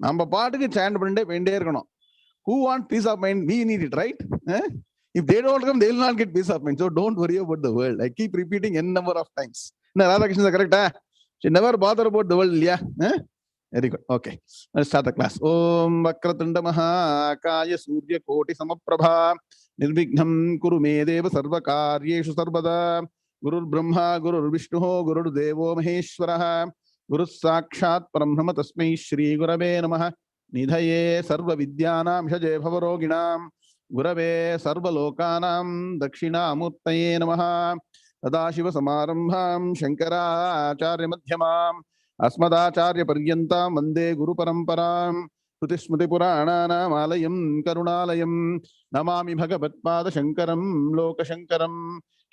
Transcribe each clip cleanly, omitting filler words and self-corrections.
நம்ம பாட்டுக்கு chant பண்ணிட்டே போயிட்டே இருக்கணும். Who wants peace of mind? We need it, right? If they don't come, they will not get peace of mind. So don't worry about the world. I keep repeating n number of times. No, Radhakrishna is correct. She never bother about the world. Yeah. Very good. Okay. Let's start the class. Om Vakratunda Mahakaya Surya Koti Samaprabha Nirvignam Kuru Medeva Sarva Karyeshu Sarvada Guru Brahma Guru Vishnu Guru Devo Maheshwaraha Guru Sakshat Brahma Tasmai Shri Gurave Namaha Nidhaye Sarva Vidyanam Shaje Bhavaroginam Gurave Sarva Lokanam Dakshina Murtaye Namaha Tadashiva Samarambham Shankara Acharya Madhyamam Asmadacharya Paryantam Vande Guru Paramparam Shrutismriti Purananam Alayam Karunalayam Namami Bhagavatpada Shankaram Loka Shankaram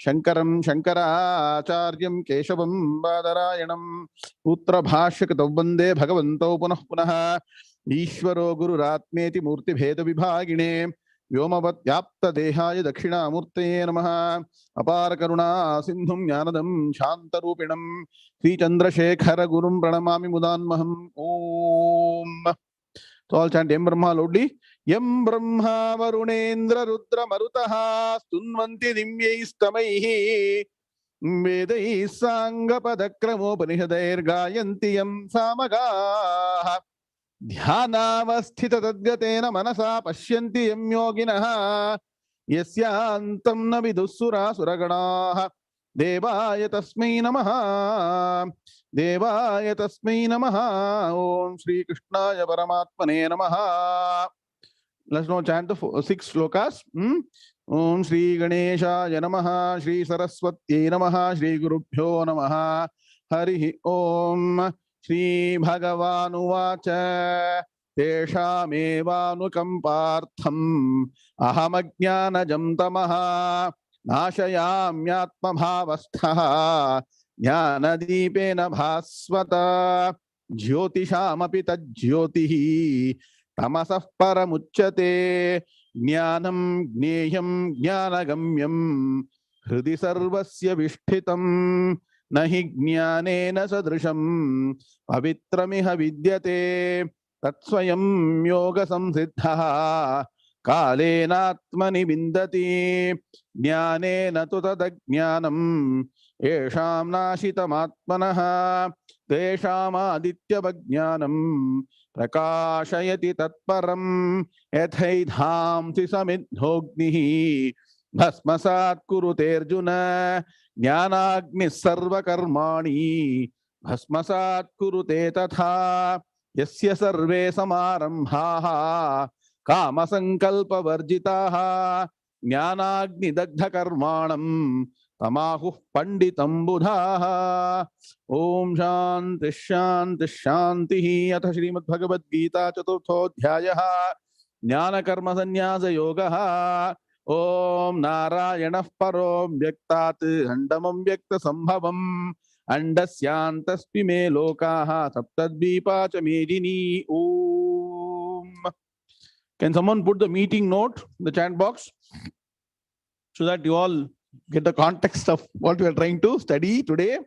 Shankaram Shankaracharyam Keshavam Badarayanam Putra Bhashyakatav Vande Bhagavanto Punah Punah Ishvaro Guru Ratmeti Murti Bheda Vibhagine Vyomavad Yapta Dehaya Dakshina Murtaye Namaha Apara Karuna Sindhum Jnanadam Shantarupinam Sri Chandrasekhara Gurum Pranamami Mudanmaham Om. So all chant Yam Brahma loudly. Yam Brahma Varunendra Rudra Marutaha Stunvanti Dimyaistamaihi Vedai Sangapadakramopaniஷadair Gayanti Yam Samagaha Dhyanavasthita Tadgatena Manasa Pashyanti Yam Yoginaha Yasyantam na vidussura suraganaha Devaya Tasmai Namaha Devaya Tasmai Namaha Om Sri Krishnaya Paramatmane Namaha. Let's now chant the 6 slokas. Om Sri Ganesha Namaha Sri Saraswati Namaha Sri Gurubhyo Namaha Harihi Om Sri Bhagavanu Vacha Teshamevanukampartham Ahamajnanajam tamaha Nashayamyatma bhavasthaha Jnanadipena bhasvata Jyotishamapi tajyotihi Tamasah paramuchyate Gnanam gneyam gnanagamyam Hridi sarvasya vishtitam Nahi gnyanena sadrisham Pavitramiha vidyate Tatsvayam yoga samsiddhaha Kalenatmani bindati Jnanena tu tadajnanam Esham nashitamatmanaha Tesham adityavajnanam Prakashayati tatparam Yathaidhamsi samidhognihi Bhasmasat kurute Arjuna Jnanagni sarva karmani Bhasmasat kurute tatha Yasya sarve samarambhaha Kama sankalpa varjitaha Jnanagni dagdha karmanam Tamahu panditam buddhaha. Om Shanti Shanti Shanti. Atha Srimad Bhagavad Gita Chaturtho Dhyayaha Gnana Karma Sannyasa Yogaha. Om Narayana Paro Vyaktat Handamam Vyakta Sambhavam Andasyantaspi me lokaha Saptadvipa cha medini. Om. Can someone put the meeting note in the chat box so that you all get the context of what we are trying to study today?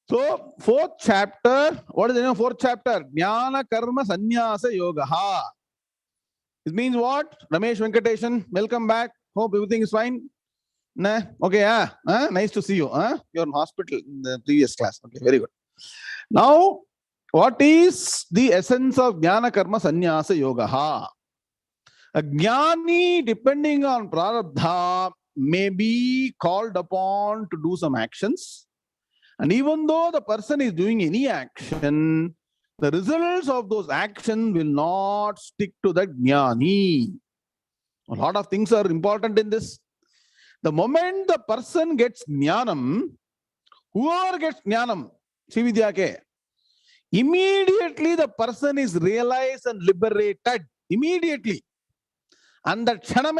So, 4th chapter. What is the name of 4th chapter? Gnana Karma Sannyasa Yogaha. It means what? Ramesh Venkateshan, welcome back. Hope everything is fine. Nah? Okay, nice to see you. You're in hospital in the previous class. Okay, very good. Now, what is the essence of Gnana Karma Sannyasa Yogaha? A Jnani, depending on Prarabdha, may be called upon to do some actions. And even though the person is doing any action, the results of those actions will not stick to the Jnani. A lot of things are important in this. The moment the person gets Gnanam, whoever gets Gnanam, Srividya, immediately the person is realized and liberated. Immediately. And that Kshaname,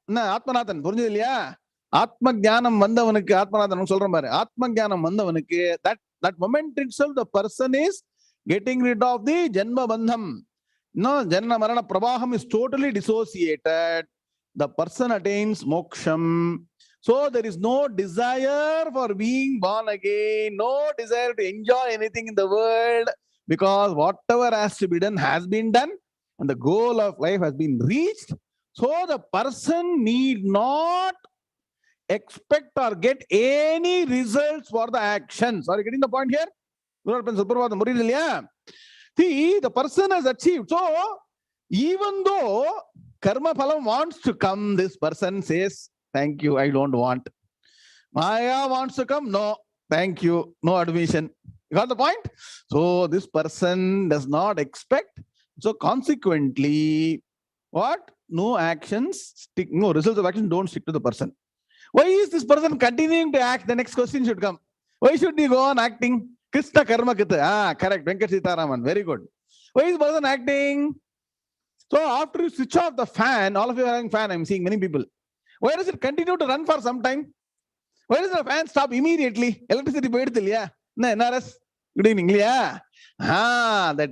Atmanathan, Purnjiliya, Atma Gnanam Mandavanake, Atmanathan, Solramare, Atma Gnanam Mandavanake, that moment itself, the person is getting rid of the Janma Bandham. No, Janma Marana Prabhaham is totally dissociated. The person attains moksham. So there is no desire for being born again, no desire to enjoy anything in the world, because whatever has to be done has been done and the goal of life has been reached. So the person need not expect or get any results for the actions. Are you getting the point here? See, the person has achieved. So even though karma phalam wants to come, this person says, thank you, I don't want. Maya wants to come, no, thank you, no admission. You got the point? So this person does not expect. So consequently, what? No actions stick, no results of action don't stick to the person. Why is this person continuing to act? The next question should come. Why should he go on acting? Krishna karma kita. Ah, correct. Venkat Sitaraman. Very good. Why is the person acting? So after you switch off the fan, all of you are having fan, I'm seeing many people. Why does it continue to run for some time? Why does the fan stop immediately? Electricity poiduthu illaya? NRS. Good evening. That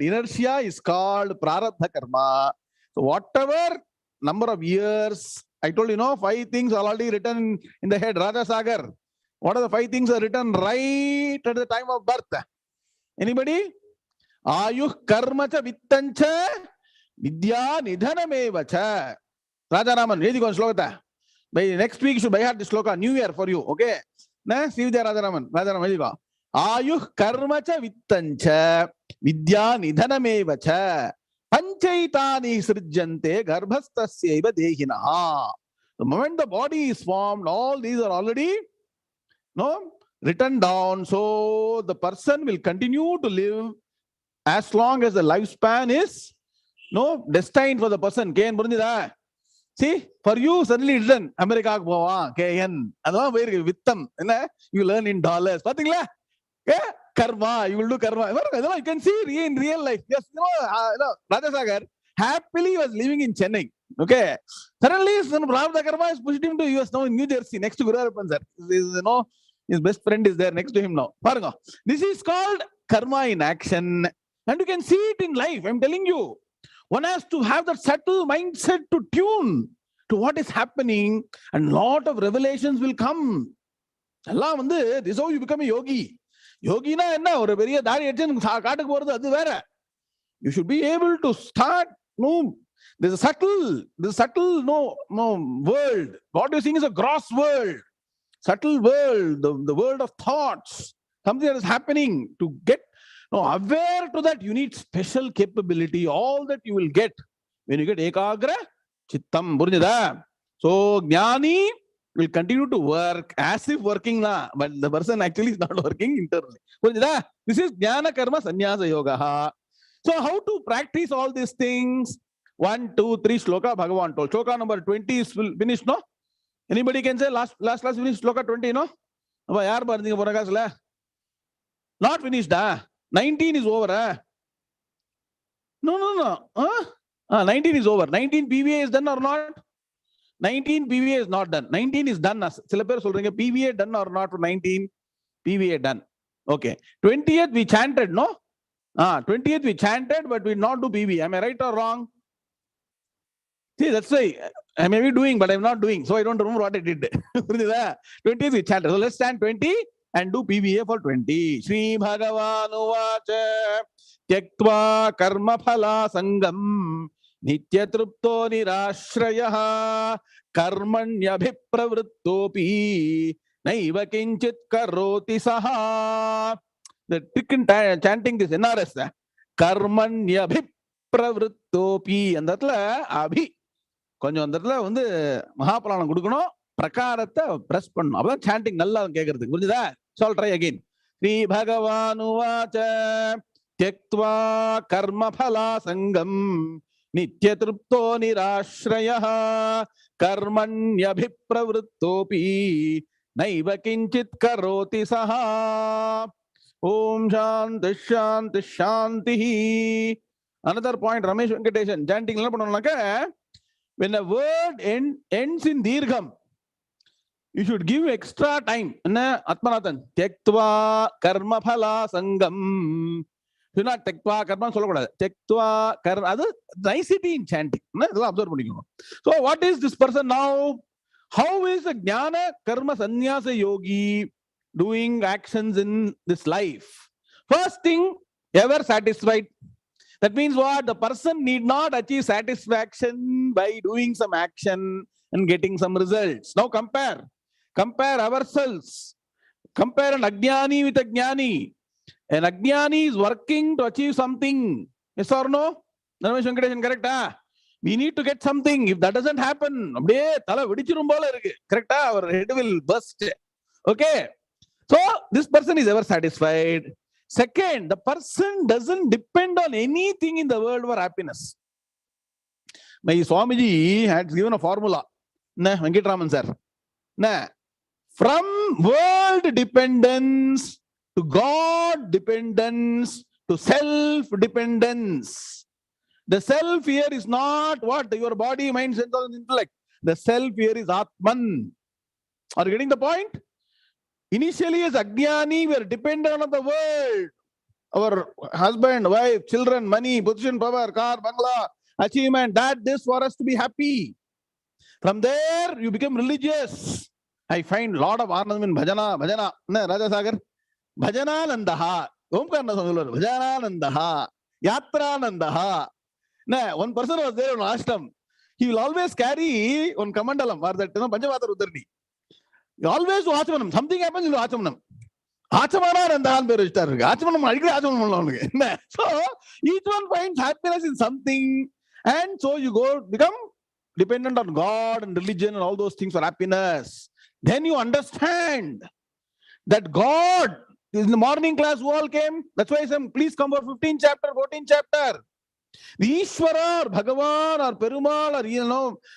inertia is called prarabdha karma. So whatever number of years, I told you, 5 things are already written in the head. Raja Sagar. What are the 5 things are written right at the time of birth? Anybody? Ayuh karma cha vittancha vidya nidhanameva cha. Raja Raman, read the slokata. By next week, you should buy heart this sloka. New year for you. Okay? See you there, Raja Raman. Raja Raman, go. Ayuh karma cha vittancha vidya nidhanameva cha. Panchaitani srijjante garbhastasyaiva dehinaha. The moment the body is formed, all these are already written down. So the person will continue to live as long as the lifespan is destined for the person. See, for you, suddenly it's done. America, KN. Vittam. You learn in dollars. Karma, you will do karma. You can see in real life. Yes, Raja Sagar happily was living in Chennai. Okay. Suddenly, Prarabdha karma has pushed him to US now in New Jersey, next to Guru Harapan, sir. His best friend is there next to him now. This is called karma in action. And you can see it in life. I'm telling you. One has to have that subtle mindset to tune to what is happening, and a lot of revelations will come. This is how you become a yogi. Yogi na enna oru periya daari edchen kaattukku poradhu adu vera. You should be able to start. There's a subtle world. What you're seeing is a gross world, subtle world, the world of thoughts, something that is happening. To get aware to that, you need special capability. All that you will get when you get ekagra chittam. So jnani will continue to work as if working, but the person actually is not working internally. This is Gnana Karma Sannyasa Yoga. So how to practice all these things? 1, 2, 3 shloka Bhagavan told. Shloka number 20 is finished, no? Anybody can say last finished shloka 20, no? Not finished, 19 is over, No. 19 is over. 19 PVA is done or not? 19 PVA is not done. 19 is done. PVA done or not for 19? PVA done. Okay. 20th we chanted, no? 20th we chanted, but we did not do PVA. Am I right or wrong? See, that's why I may be doing, but I'm not doing. So I don't remember what I did. 20th we chanted. So let's stand 20 and do PVA for 20. Sri Bhagavan Uvacha Tyaktva Karma Phala Sangam Nityatrupto Nirashrayah Karmanyabhipravrittopi Naiva Kinchit Karoti Saha. The trick in chanting this NRS, Karmanyabhipravrittopi. And that's Abhi. கொஞ்சம் அந்த இடத்துல மகாபலானம் கொடுக்கணும், பிரகாரத்தை press பண்ணணும். அப்பதான் sanding நல்லா கேட்கறதுக்கு. புரிஞ்சுதா? So I'll try again. Sri Bhagavan Uvacha Tyaktva Karma Phala Sangam Nityatrupto Nirashrayah Karmanyabhipravrittopi Naiva Kinchit Karoti Saha. Om Shanti Shanti Shanti. Another point, Ramesh Venkateshan, chanting என்ன பண்ணணும்னாக்க, when a word ends in dirgham, you should give extra time. Atmanathan, Tyaktva Karma Phala Sangam. You not Tyaktva Karma Solakada. Tyaktva Karma. That's nicety in chanting. So, what is this person now? How is a Gnana Karma Sannyasa Yogi doing actions in this life? First thing, Ever satisfied. That means what? The person need not achieve satisfaction by doing some action and getting some results. Now compare. Compare ourselves. Compare an Ajnani with a Jnani. An Ajnani is working to achieve something. Yes or no? Correct? We need to get something. If that doesn't happen, correct? Our head will burst. Okay. So this person is ever satisfied. Second, the person doesn't depend on anything in the world for happiness. My Swamiji had given a formula. Venkatraman sir. From world dependence to God dependence to self-dependence. The self here is not what? Your body, mind, sense, and intellect. The self here is Atman. Are you getting the point? Initially, as Ajnani, we are dependent on the world. Our husband, wife, children, money, position, power, car, bangla, achievement, that, this for us to be happy. From there, you become religious. I find a lot of Anandam in Bhajana, Raja Sagar. Bhajana Nandaha. Bhajana Nandaha. Yatra Nandaha. One person was there on ashram. He will always carry one kamandalam, or that, Panchavatar Udarni. He always do Achamanam. Something happens, he will Achamanam. Achamana and Dahan Berushtar. Achamanam. So each one finds happiness in something, and so you become dependent on God and religion and all those things for happiness. Then you understand that God, in the morning class who all came, that's why I said, please come for 15th chapter, 14th chapter. The Ishvara or Bhagavan or Perumal or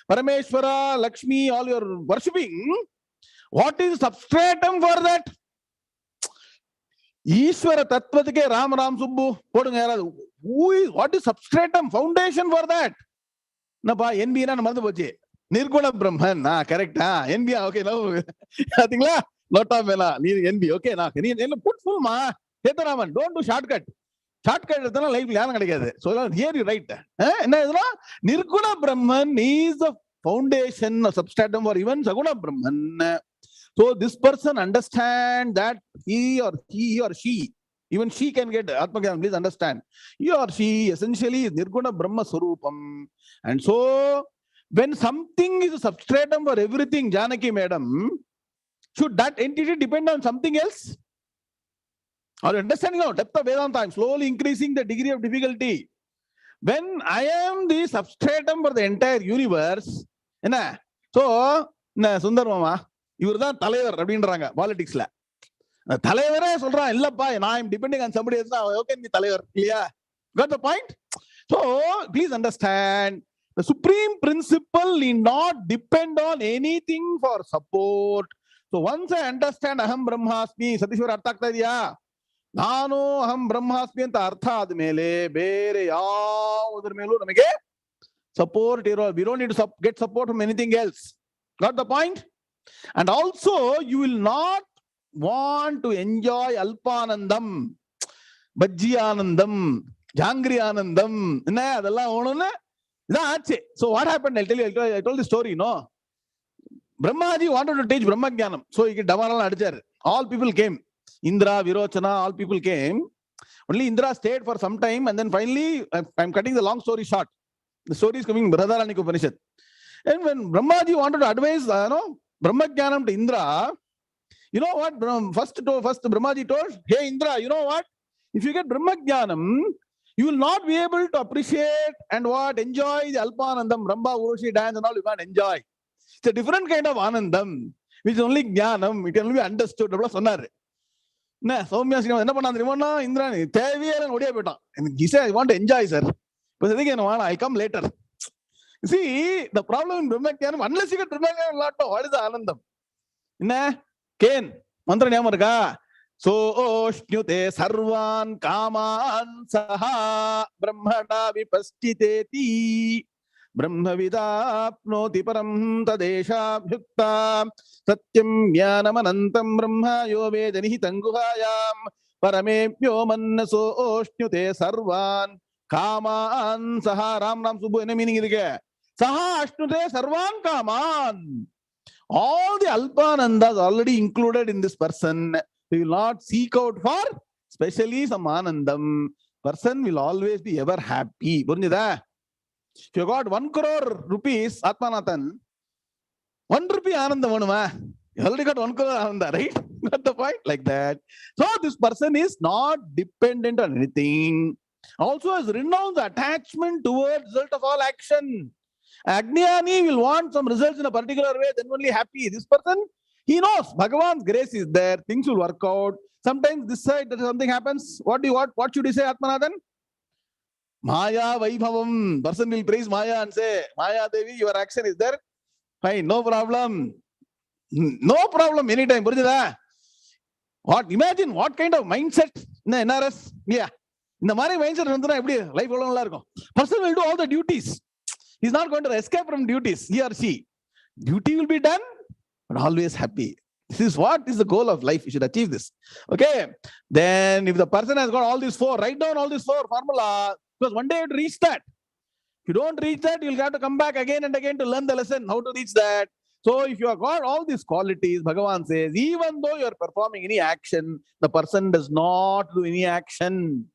Parameshwara, Lakshmi, all you're worshipping, what is substratum for that? Ishvara Tattvadike Ram Subbu. What is substratum, foundation for that? Napa NB na Madhu Boche. Nirguna Brahman. Correct. NB, okay, now. I think la. Lota Mela, NB, okay, na. Put full ma. Hetaraman, don't do shortcut. Shortcut is not life. So here you write. Nirguna Brahman is the foundation or substratum for even Saguna Brahman. So this person understand that he or she, even she can get Atmagyan, please understand. He or she essentially is Nirguna Brahma Swarupam. And so when something is a substratum for everything, Janaki madam, should that entity depend on something else? Are you understanding now? Depth of Vedanta, I'm slowly increasing the degree of difficulty. When I am the substratum for the entire universe, so Sundar Mama, you are the Talavar, Rabindraanga, politics. Talavar, I am depending on somebody else. How can be Talavar? Yeah. Got the point? So please understand, the supreme principle need not depend on anything for support. So once I understand Aham Brahmasmi, Satishwar Arthakta, Nano Aham Brahmasmi anta Artha admele, Bere Yaudar Melu Namage support. We don't need to get support from anything else. Got the point? And also, you will not want to enjoy Alpanandam, Bajjianandam, Jangrianandam. So what happened? I'll tell you, I told the story, no? Brahmaji wanted to teach Brahmagnanam. So he Damaral. All people came. Indra, Virochana, all people came. Only Indra stayed for some time, and then finally, I'm cutting the long story short. The story is coming in Bradharani Upanishad. And when Brahmaji wanted to advise, Brahmagnanam to Indra, you know what? First Brahmaji told, hey Indra, you know what? If you get Brahmagnanam, you will not be able to appreciate and enjoy the Alpanandam, Ramba, Urushi dance and all, you can't enjoy. It's a different kind of Anandam, which is only Gnanam, it can only be understood. He said, I want to enjoy, sir. But I'll come later. See, the problem in Brahmagnanam, unless you get Brahmagnanam, what is the Anandam? Ken, mantra nyamarga. So Oshnute Sarvan Kaman Saha Brahmada Vipastiteti Brahmavida Pnoti Param Tadesha Bhukta Satyam Gnanamanantam Brahma Yove Danihitanguhayam Paramepyo Mannaso Oshnute Sarvan Kaman Saha Ram Nam Subbu. Any meaning is there? Saha Ashnute Sarvan Kaman. All the Alpanandas already included in this person. We will not seek out for especially some Anandam, person will always be ever happy. If you got 1 crore rupees, Atmanathan, 1 rupee Anandam, you already got 1 crore Ananda, right? Not the point? Like that. So this person is not dependent on anything. Also has renounced attachment towards result of all action. Agnani will want some results in a particular way, then only happy. This person, he knows Bhagavan's grace is there, things will work out. Sometimes this side something happens. What should you say, Atmanathan? Maya Vaibhavam. Person will praise Maya and say, Maya Devi, your action is there. Fine, no problem. No problem anytime. What? Imagine what kind of mindset in the NRS. Yeah. In the mindset, life person will do all the duties. He's not going to escape from duties, he or she. Duty will be done, but always happy. This is what is the goal of life. You should achieve this. Okay. Then if the person has got all these 4, write down all these 4 formula, because one day you have to reach that. If you don't reach that, you'll have to come back again and again to learn the lesson, how to reach that. So if you have got all these qualities, Bhagavan says, even though you are performing any action, the person does not do any action.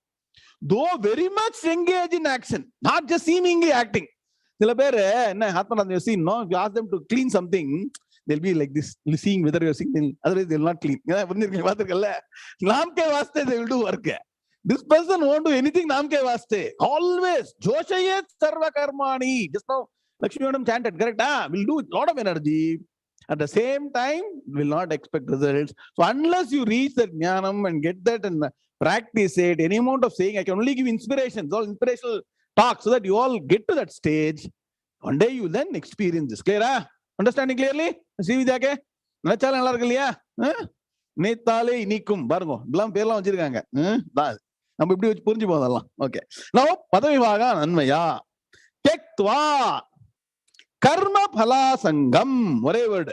Though very much engaged in action, not just seemingly acting. You see, no, if you ask them to clean something, they'll be like this, seeing whether you're seeing, otherwise they'll not clean. They will do work. This person won't do anything namke vaste. Always. Joshayet sarva karmani. Just now, Lakshmi Madam chanted, correct? Will do a lot of energy. At the same time, will not expect results. So unless you reach that Gnanam and get that and practice it, any amount of saying, I can only give inspirations, all inspirational talk, so that you all get to that stage. One day you will then experience this. Clear? Understanding clearly? See Vidya? Netale inikum. Bargo. Blam perla vachirukanga. நம்ம இப்படி வச்சு புரிஞ்சு போதெல்லாம். Okay. Now பதவிவாக அன்வயா தெக்த்வா கர்ம பலாசங்கம். ஒரே word.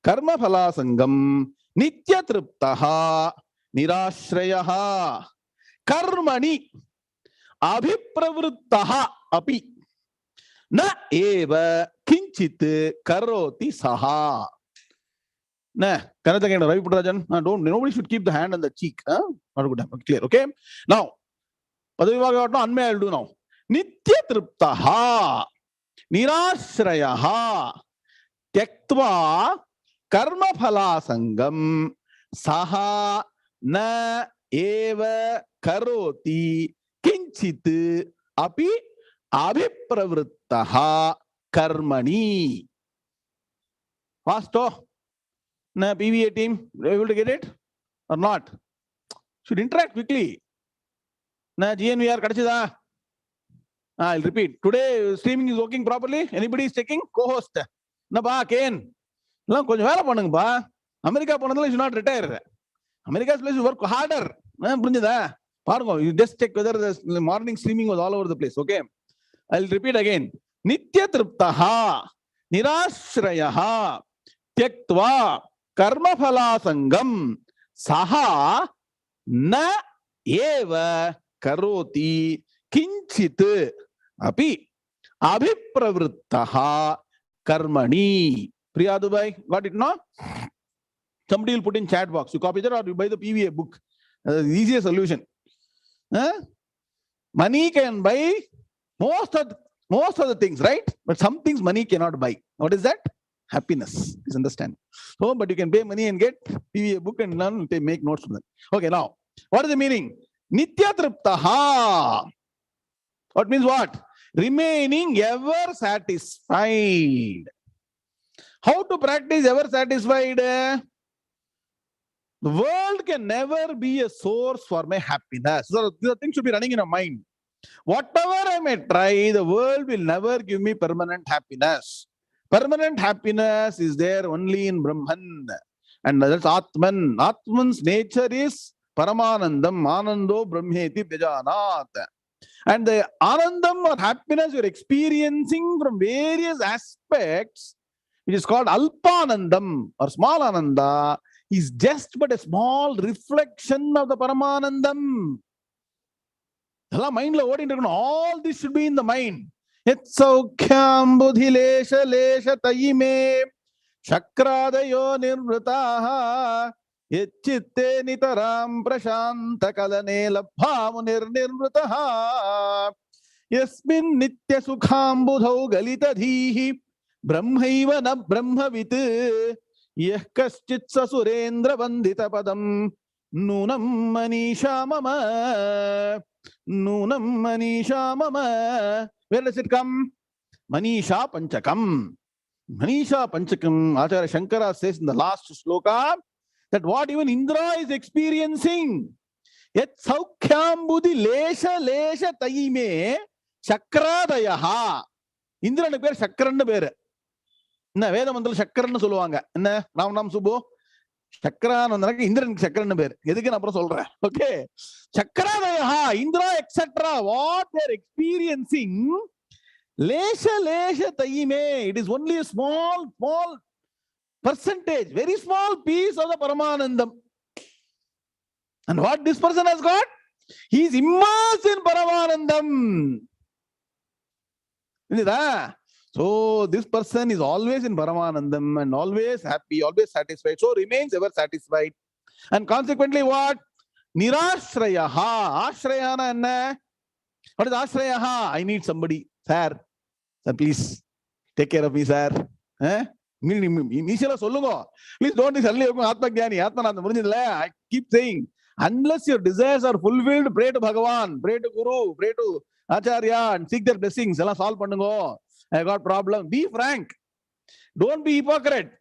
கர்ம பலாசங்கம் நித்ய திருப்தஹ நிராஸ்ரயஹ கர்மணி அபிப்ரவருத்தஹ அபி ந ஏவ கிஞ்சித் கரோதி சஹா. Ravi Putrajan, nobody should keep the hand on the cheek. Not a good time. Clear. Okay. Now, I'll do now. Nitya triptaha nirashrayaha tyaktva karma phala sangam saha na eva karoti kinchit api abhipravrittaha karmani. Fasto. PVA team, able to get it or not? Should interact quickly. GNVR kadachida. I'll repeat. Today streaming is working properly. Anybody is checking? Co-host. Ken. America should not retire. America's place to work harder. You just check whether the morning streaming was all over the place. Okay. I'll repeat again. Nitya triptaha nirashrayaha tyaktva karma phala sangam saha na eva karoti kinchit api abhipravrittaha karmani. Priya Dubai, got it now? Somebody will put in chat box. You copy that or you buy the PVA book. The easiest solution. Money can buy most of the things, right? But some things money cannot buy. What is that? Happiness. Please understand. So, but you can pay money and get PVA book and learn to make notes from them. Okay, now, what is the meaning? Nitya triptaha. What means what? Remaining ever satisfied. How to practice ever satisfied? The world can never be a source for my happiness. So, the thing should be running in your mind. Whatever I may try, the world will never give me permanent happiness. Permanent happiness is there only in Brahman. And that's Atman. Atman's nature is Paramanandam, Anando Brahmeti Bhajanat. And the Anandam or happiness you're experiencing from various aspects, which is called Alpanandam or small Ananda, is just but a small reflection of the Paramanandam. All this should be in the mind. 𝐒𝐚𝐽 𝐊𝐚𝐫𝐚 Shakradayo nirvrataha Yecchitte nitaram prashanta kalane labhamunir nirvritaha yasmin nitya sukham budhau galita dhihi brahmaiva na brahmavit yah kaschit sasurendra vandita padam nunam manisha mama nunam manisha mama. Where does it come? Manisha Panchakam. Manisha Panchakam, Acharya Shankara says in the last sloka that what even Indra is experiencing, yet 𝐒𝐚𝐽 lesha 𝐒𝐴𝐚 சக்கராதயா. இந்திரனுக்கு பேர் சக்கரன்னு பேரு. என்ன வேத மந்திரம் சக்கரன்னு சொல்லுவாங்க. என்ன ராம் சுப்பு சக்கரான்னு வந்தாக்க இந்திரனுக்கு சக்கரன்னு பேர். எதுக்கு நான் அப்புறம் சொல்றேன். ஓகே, சக்கராதயா இந்திரா etcetera what they are experiencing, lesha 𝐒𝐴𝐚, it is only a small percentage, very small piece of the Paramanandam. And what this person has got? He is immersed in Paramanandam. So this person is always in Paramanandam and always happy, always satisfied. So remains ever satisfied. And consequently what? Nirashrayaha. Ashrayana enna? What is Ashrayaha? I need somebody. Sir, please take care of me, sir. Please don't suddenly Atma Jnani, Atmananda. I keep saying, unless your desires are fulfilled, pray to Bhagavan, pray to Guru, pray to Acharya and seek their blessings. Solve pannungo. I got problem. Be frank. Don't be hypocrite.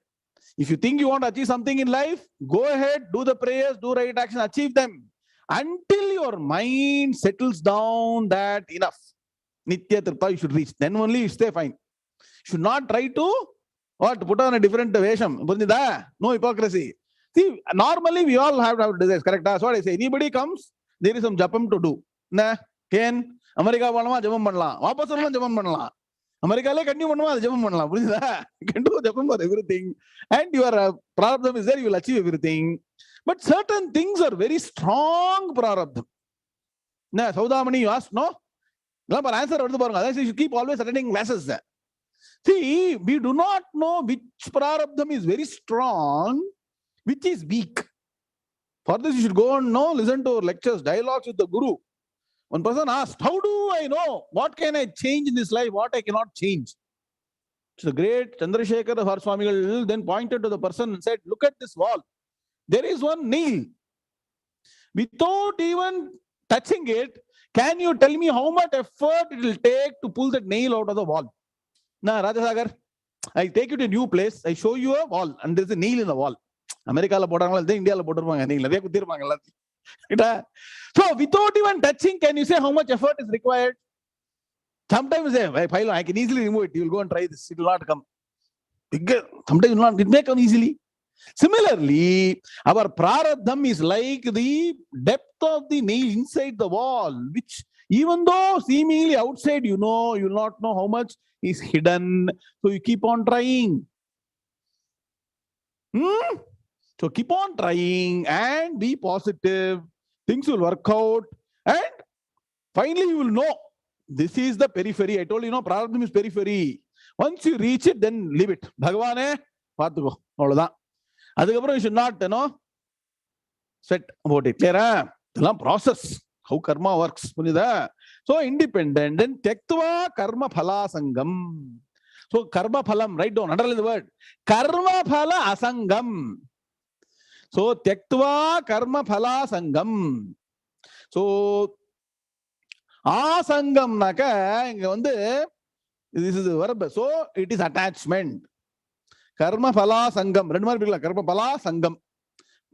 If you think you want to achieve something in life, go ahead, do the prayers, do right action, achieve them. Until your mind settles down that enough. Nitya Tripta you should reach. Then only you stay fine. You should not try to put on a different vesham. No hypocrisy. See, normally we all have desires, correct? That's what I say. Anybody comes, there is some japam to do. Ken, America japam pannalam. Vapas japam pannalam. America le continue pannuva japam pannalam. You can do japam for everything. And your prarabdham is there, you will achieve everything. But certain things are very strong prarabdham. Saudamani, you asked, no? Answer, you should keep always attending classes. See, we do not know which prarabdham is very strong, which is weak. For this, you should go and listen to lectures, dialogues with the Guru. One person asked, how do I know what can I change in this life, what I cannot change? So the great Chandrasekhara Swamigal then pointed to the person and said, look at this wall. There is one nail. Without even touching it, can you tell me how much effort it will take to pull that nail out of the wall? Rajasagar, I take you to a new place, I show you a wall, and there is a nail in the wall. America la podanga, India la podanga nail. So without even touching, can you say how much effort is required? Sometimes I can easily remove it. You will go and try this. It will not come. Sometimes it may come easily. Similarly, our prarabdham is like the depth of the nail inside the wall, which even though seemingly outside you will not know how much is hidden. So you keep on trying. So keep on trying and be positive. Things will work out. And finally you will know. This is the periphery. I told you, prarabdham is periphery. Once you reach it, then leave it. Bhagavane, paathuko. Avladhaan. You should not, sweat about it. Clear? Process. How karma works. So independent. Then tektva karma phala sangam. So karma phalam, write down, underline the word. Karma phala asangam. So tektva karma phala sangam. So asangam naka, this is the verb. So it is attachment. Karma phala sangam. Karma phala sangam.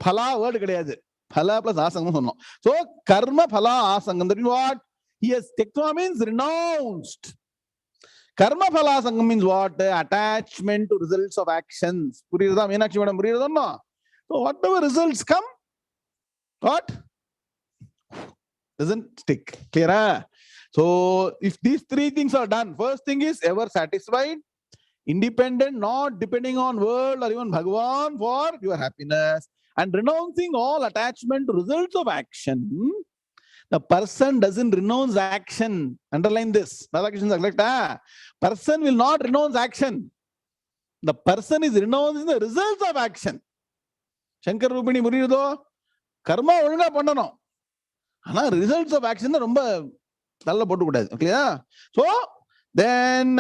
Phala word kadayadu. Phala plus asangam. So karma phala asangam. That means what? Yes, tektva means renounced. Karma phala sangam means what? Attachment to results of actions. So whatever results come, what? Doesn't stick. Clear? So if these three things are done, first thing is ever satisfied, independent, not depending on world or even Bhagavan for your happiness, and renouncing all attachment to results of action. The person doesn't renounce action. Underline this. Person will not renounce action. The person is renouncing the results of action. Shankar Rupini Murido, Karma Unga Pandano. Ana results of action are Rumba Tala Potu. Clear? So then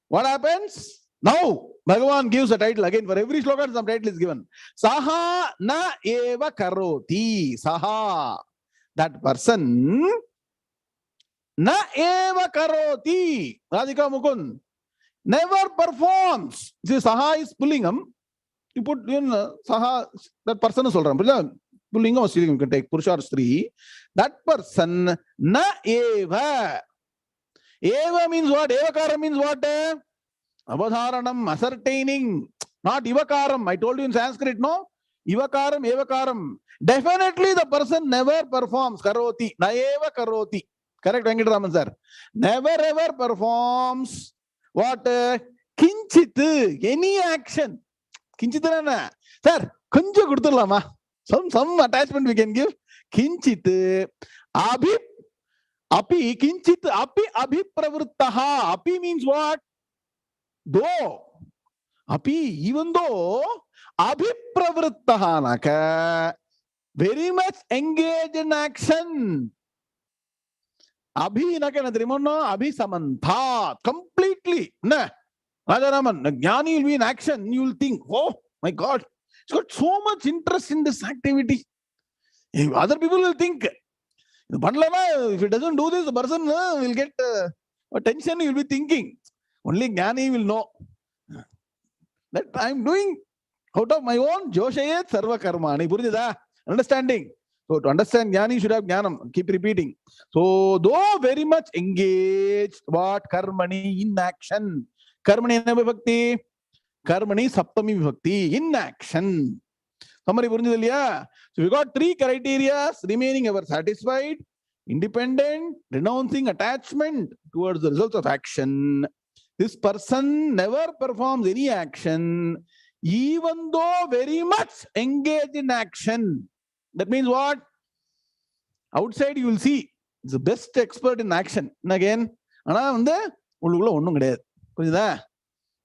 what happens? Now Bhagavan gives a title again. For every slogan, some title is given. Saha na eva karoti. Saha. That person na eva karoti. Radhika Mukund. Never performs. See, Saha is Pullingam. You put in Saha, that person is Pullingam or Stilingam, you can take Purusha or Stri. That person na eva. Eva means what? Evakara means what? Avadharanam, ascertaining. Not Ivakaram. I told you in Sanskrit, no? Ivakaram, Evakaram. Definitely the person never performs. Karoti. Na eva karoti. Correct, Venkataraman sir. Never ever performs what? Kinchit. Any action. Kinchit. Sir, kunja kudutulama. Some attachment we can give. Kinchit. Abhi. Api. Kinchit. Api. Abhipravrittaha. Api means what? Though. Api. Even though. Abhipravrittaha. Naka. Very much engaged in action. Abhi naka natrimono. Abhi samantha. Completely. Na. Rajaraman. Gnani will be in action. You will think, oh my God. He's got so much interest in this activity. Other people will think, if he doesn't do this, the person will get attention. He will be thinking. Only Gnani will know that I am doing out of my own Joshayet Sarva Karmani. Understanding. So to understand Gnani, you should have Gnanam. Keep repeating. So though very much engaged, what? Karmani, in action. Karmani Vibhakti. Karmani Saptami Vibhakti. In action. Summary. So we got three criteria remaining ever satisfied, independent, renouncing attachment towards the results of action. This person never performs any action, even though very much engaged in action. That means what? Outside you will see the best expert in action. And again,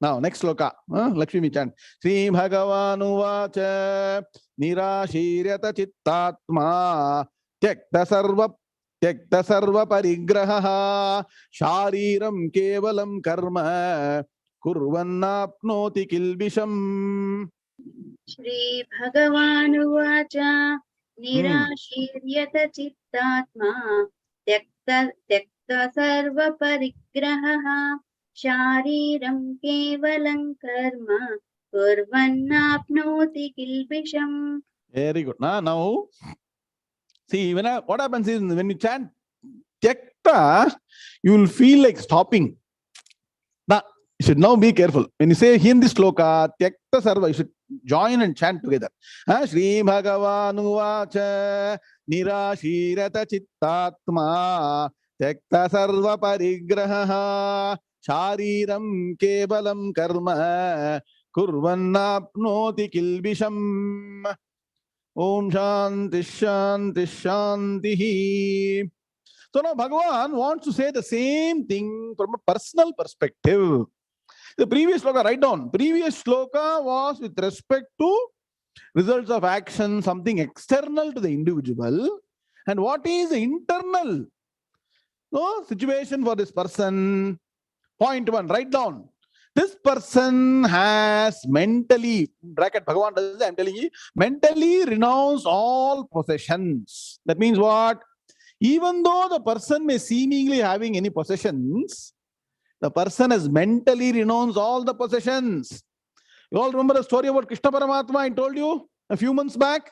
now, next sloka. Lakshmi chant. Sri Bhagavanu vacha nirashiryata chittatma tyakta sarva parigraha shariram kevalam karma kurvannapnoti kilbisham. Sri Bhagavanu vacha nirashiryata chittatma tyakta sarva parigraha Shariram kevalam karma kurvannapnoti kilbisham. Very good. Now, see, what happens is when you chant Tyakta, you will feel like stopping. Now, you should now be careful. When you say in this sloka, Tyakta Sarva, you should join and chant together. Sri Bhagavanu vacha nirashirata chittatma Tyakta Sarva parigraha Shariram kevalam karma kurvannapnoti kilbisham. Om Shanti Shanti Shanti. So now Bhagavan wants to say the same thing from a personal perspective. The previous sloka, write down. Previous sloka was with respect to results of action, something external to the individual. And what is the internal situation for this person? Point one, write down. This person has mentally, bracket Bhagavan does it, I'm telling you, mentally renounced all possessions. That means what? Even though the person may seemingly having any possessions, the person has mentally renounced all the possessions. You all remember the story about Krishna Paramatma I told you a few months back?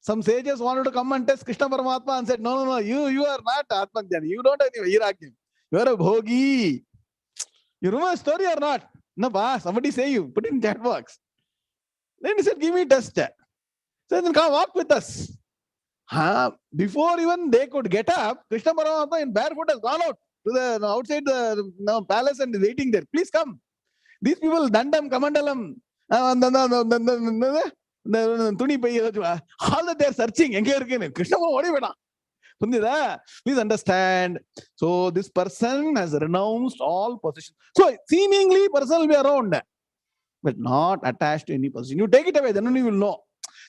Some sages wanted to come and test Krishna Paramatma and said, no, you are not Atmajnani. You don't have any Vairagya. You are a bhogi. You remember the story or not? No, somebody say you. Put it in chat box. Then he said, give me a test. So then come walk with us. Before even they could get up, Krishna Paramatma in barefoot has gone out to the outside the palace and is waiting there. Please come. These people, Dandam, Kamandalam, all that they are searching. Krishna, what do you please understand. So this person has renounced all possessions. So seemingly person will be around. but not attached to any possession. You take it away, then only you will know.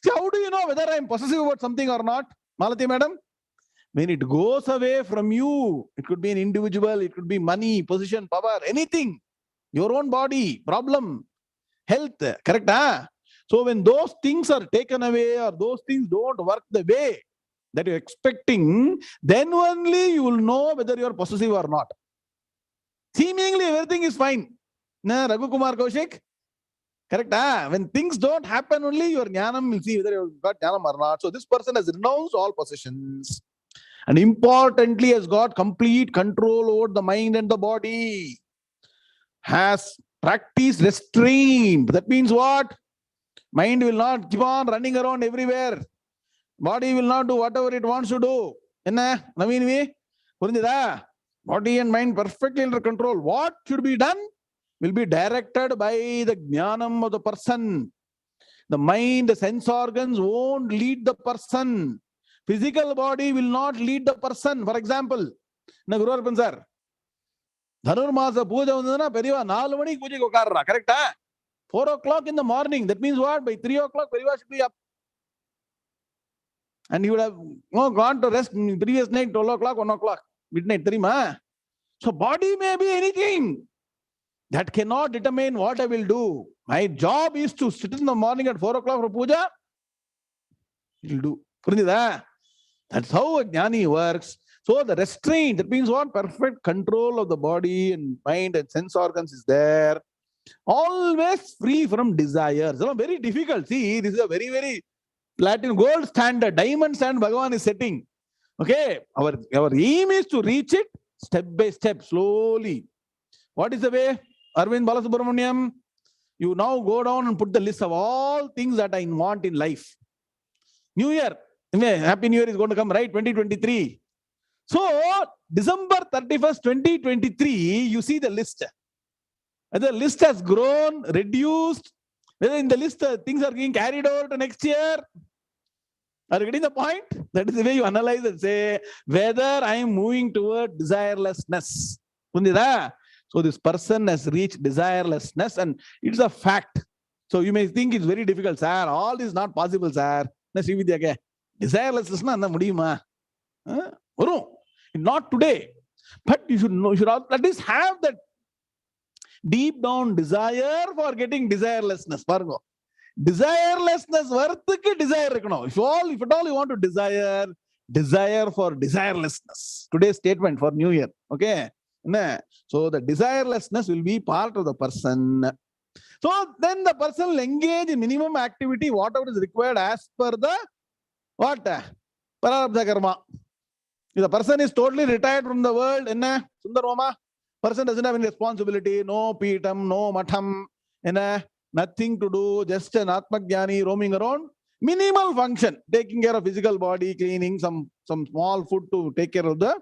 See, how do you know whether I am possessive about something or not? Malati madam? When it goes away from you, it could be an individual, it could be money, position, power, anything. Your own body, problem, health, correct? Huh? So when those things are taken away or those things don't work the way that you're expecting, then only you will know whether you're possessive or not. Seemingly everything is fine. Na, Raghu Kumar Kaushik? Correct? Huh? When things don't happen, only your Gnanam will see whether you've got Gnanam or not. So this person has renounced all possessions. And importantly, has got complete control over the mind and the body. Has practiced restraint. That means what? Mind will not keep on running around everywhere. Body will not do whatever it wants to do. Enna? Naveen, body and mind perfectly under control. What should be done will be directed by the Gnanam of the person. The mind, the sense organs won't lead the person. Physical body will not lead the person. For example, Guru sir, Dhanurmasa puja undana periva 4 manikku puja ukarra, correct? 4 o'clock in the morning. That means what? By 3 o'clock, periva should be up. And he would have gone to rest previous night, 12 o'clock, 1 o'clock, midnight, 3 ma. So body may be anything. That cannot determine what I will do. My job is to sit in the morning at 4 o'clock for puja. It will do. That's how a jnani works. So the restraint, that means what? Perfect control of the body and mind and sense organs is there. Always free from desires. Very difficult. See, this is a very, very platinum gold standard, diamond standard Bhagavan is setting. Okay, our aim is to reach it step by step, slowly. What is the way? Arvind Balasubramaniam, you now go down and put the list of all things that I want in life. New Year, Happy New Year is going to come, right? 2023. So, December 31st, 2023, you see the list. The list has grown, reduced. Whether in the list things are being carried over to next year. Are you getting the point? That is the way you analyze and say whether I am moving toward desirelessness. So this person has reached desirelessness and it's a fact. So you may think it's very difficult, sir. All this is not possible, sir. Desirelessness not today. But you should know, you should at least have that deep down desire for getting desirelessness. Desirelessness worth desire. If at all you want to desire for desirelessness. Today's statement for New Year. Okay. So the desirelessness will be part of the person. So then the person will engage in minimum activity, whatever is required as per the what? Prarabdha karma. If the person is totally retired from the world, Sundaroma, person doesn't have any responsibility, no Peetam, no Matham, nothing to do, just an Atmagyani roaming around. Minimal function, taking care of physical body, cleaning, some small food to take care of the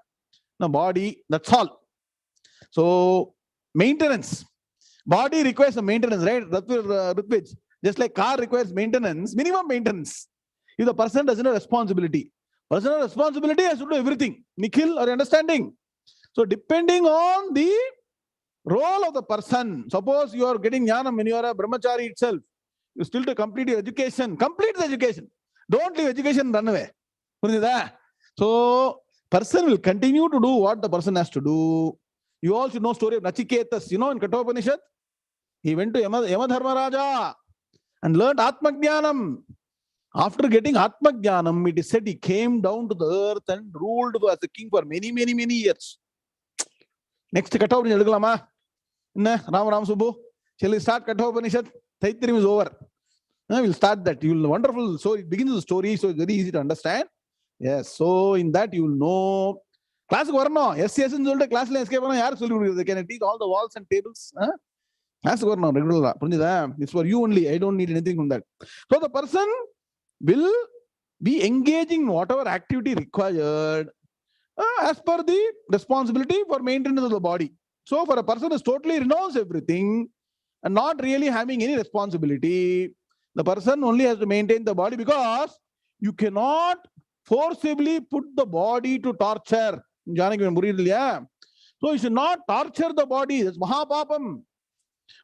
body, that's all. So, maintenance. Body requires a maintenance, right? Rutvij. Just like car requires maintenance, minimum maintenance. If the person doesn't have responsibility, personal responsibility has to do everything. Nikhil, are you understanding? So, depending on the role of the person, suppose you are getting Gnanam when you are a brahmachari itself, you still to complete your education. Complete the education. Don't leave education and run away. So, person will continue to do what the person has to do. You all should know story of Nachiketas. You know, in Kathopanishad, he went to Yamadharmaraja and learned Atmagnanam. After getting Atmagnanam, it is said he came down to the earth and ruled as a king for many, many, many years. Next Kathopanishad, Ram Subbu. Shall we start Kathopanishad? Taitrim is over. We'll start that. You'll wonderful. So it begins with a story, so it's very easy to understand. Yes. So in that you will know. Class varno. Yes, class escape. They can teach all the walls and tables. Class varno regular. It's for you only. I don't need anything from that. So the person will be engaging in whatever activity required as per the responsibility for maintenance of the body. So for a person who is totally renounced everything and not really having any responsibility, the person only has to maintain the body because you cannot forcibly put the body to torture. So you should not torture the body. That's Mahapapam.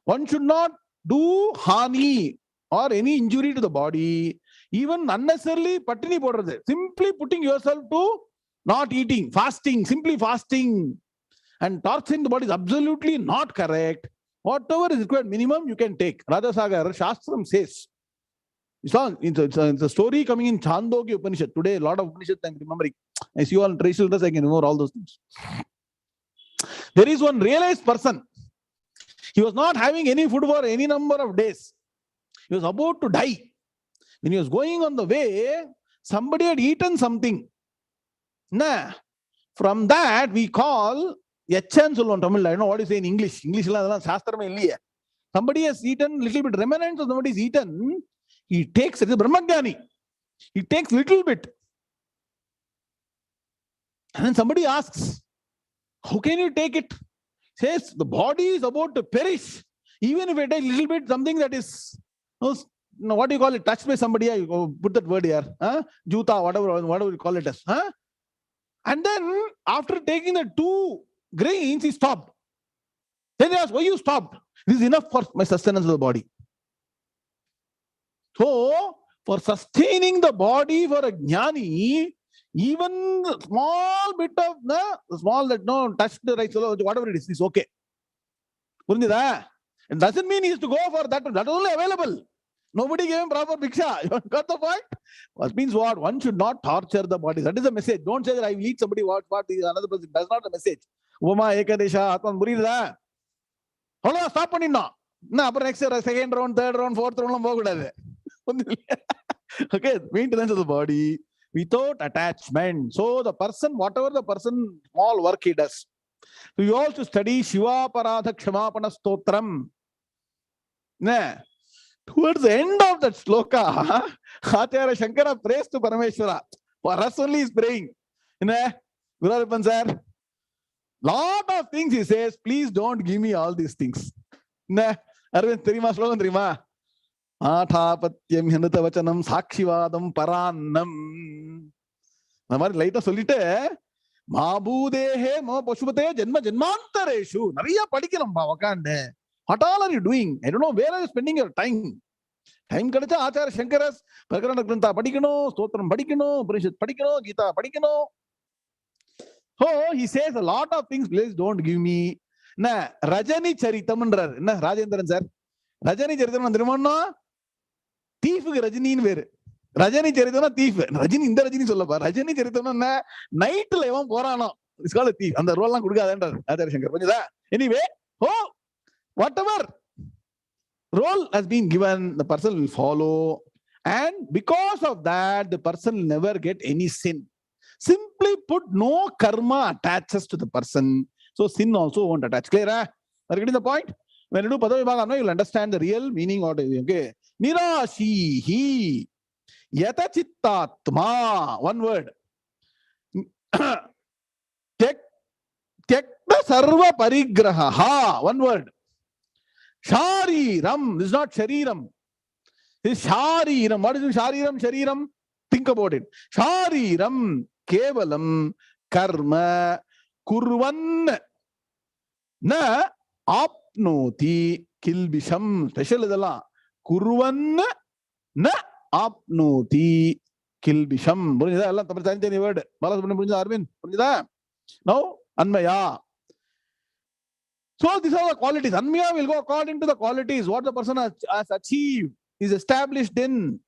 One should not do hani or any injury to the body, even unnecessarily patini podradhu, simply putting yourself to not eating, fasting, simply fasting and torturing the body is absolutely not correct. Whatever is required minimum you can take. Radhasagar Shastram says, it's a story coming in Chandogya Upanishad. Today, a lot of Upanishads I'm remembering. I see you all trace this, I can remember all those things. There is one realized person. He was not having any food for any number of days. He was about to die. When he was going on the way, somebody had eaten something. Nah. From that, we call Yachan Solon Tamil. I don't know what you say in English. English is somebody has eaten little bit, remnants of somebody is eaten. He takes it, Brahmagyani. He takes little bit. And then somebody asks, how can you take it? Says the body is about to perish. Even if I take little bit, something that is, what do you call it? Touched by somebody, put that word here. Juta, whatever you call it as. And then after taking the 2 grains, he stopped. Then he asked, why you stopped? This is enough for my sustenance of the body. So, for sustaining the body for a jnani, even the small bit of touch the rice, whatever it is okay. It doesn't mean he has to go for that. That is only available. Nobody gave him proper bhiksha. You got the point? That means what? One should not torture the body. That is the message. Don't say that I will eat somebody what another person. That's not the message. Uma Ekadesha Atman Burida. Hold on, stop on no. No, next year, second round, third round, fourth round. Okay, maintenance of the body without attachment. So the person, whatever the person, small work he does. So you also study Shiva Paradha Kshamapana Stotram. Towards the end of that sloka, Acharya Shankara prays to Parameshwara. For us only is praying. Guru sir, lot of things he says, please don't give me all these things. Arvind, Terima slogan Terima. Athapatyam Hinata Vachanam Sakshivadam Parannam. Namari later solite Mabudehe Ma Pashupate Janma Janmantareshu. Nariya Padikiram Bavakande. What all are you doing? I don't know where are you spending your time. Time Kadacha Acharya Shankara's Prakarana Grantha Padikano, Stotram Padikano, Upanishad Padikano, Gita Padikano. So he says a lot of things, please don't give me. Rajani Charitamandrar. Rajendran sir. Rajani Charitamandrimanna. Thief Rajani in where? Rajani Charitana thief. Rajani in the Rajani Solapa. Rajani Charitana night levam Porano. It's called a thief. And the Roland Kurga enter. Anyway, whatever role has been given, the person will follow. And because of that, the person will never get any sin. Simply put, no karma attaches to the person. So sin also won't attach. Clear? Are you getting the point? When you do Padavibhagam, you'll understand the real meaning of it. Okay. Nirashihi yata chittatma. One word. Tyakta sarva parigraha. One word. Shariram. This is not shariram. This is shariram. What is shariram? Shariram. Think about it. Shariram kevalam karma kurvan na apnoti kilbisham. Special idala. Kurvan na apnoti kilbisham. Purinjada alla tamil thanjani word. Balasubramanian purinjada Arvind. Purinjada. Now Anmaya. So these are the qualities. Anmaya will go according to the qualities. What the person has achieved is established in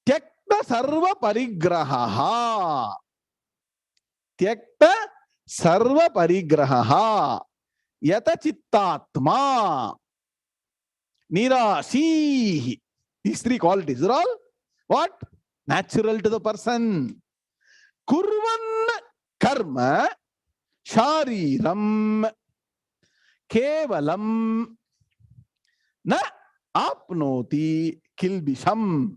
Tyakta sarva parigraha. Tyakta sarva parigraha. Yata chittatma. Nirashihi. These 3 qualities are all what? Natural to the person. Kurvan karma shariram kevalam na apnoti kilbisham.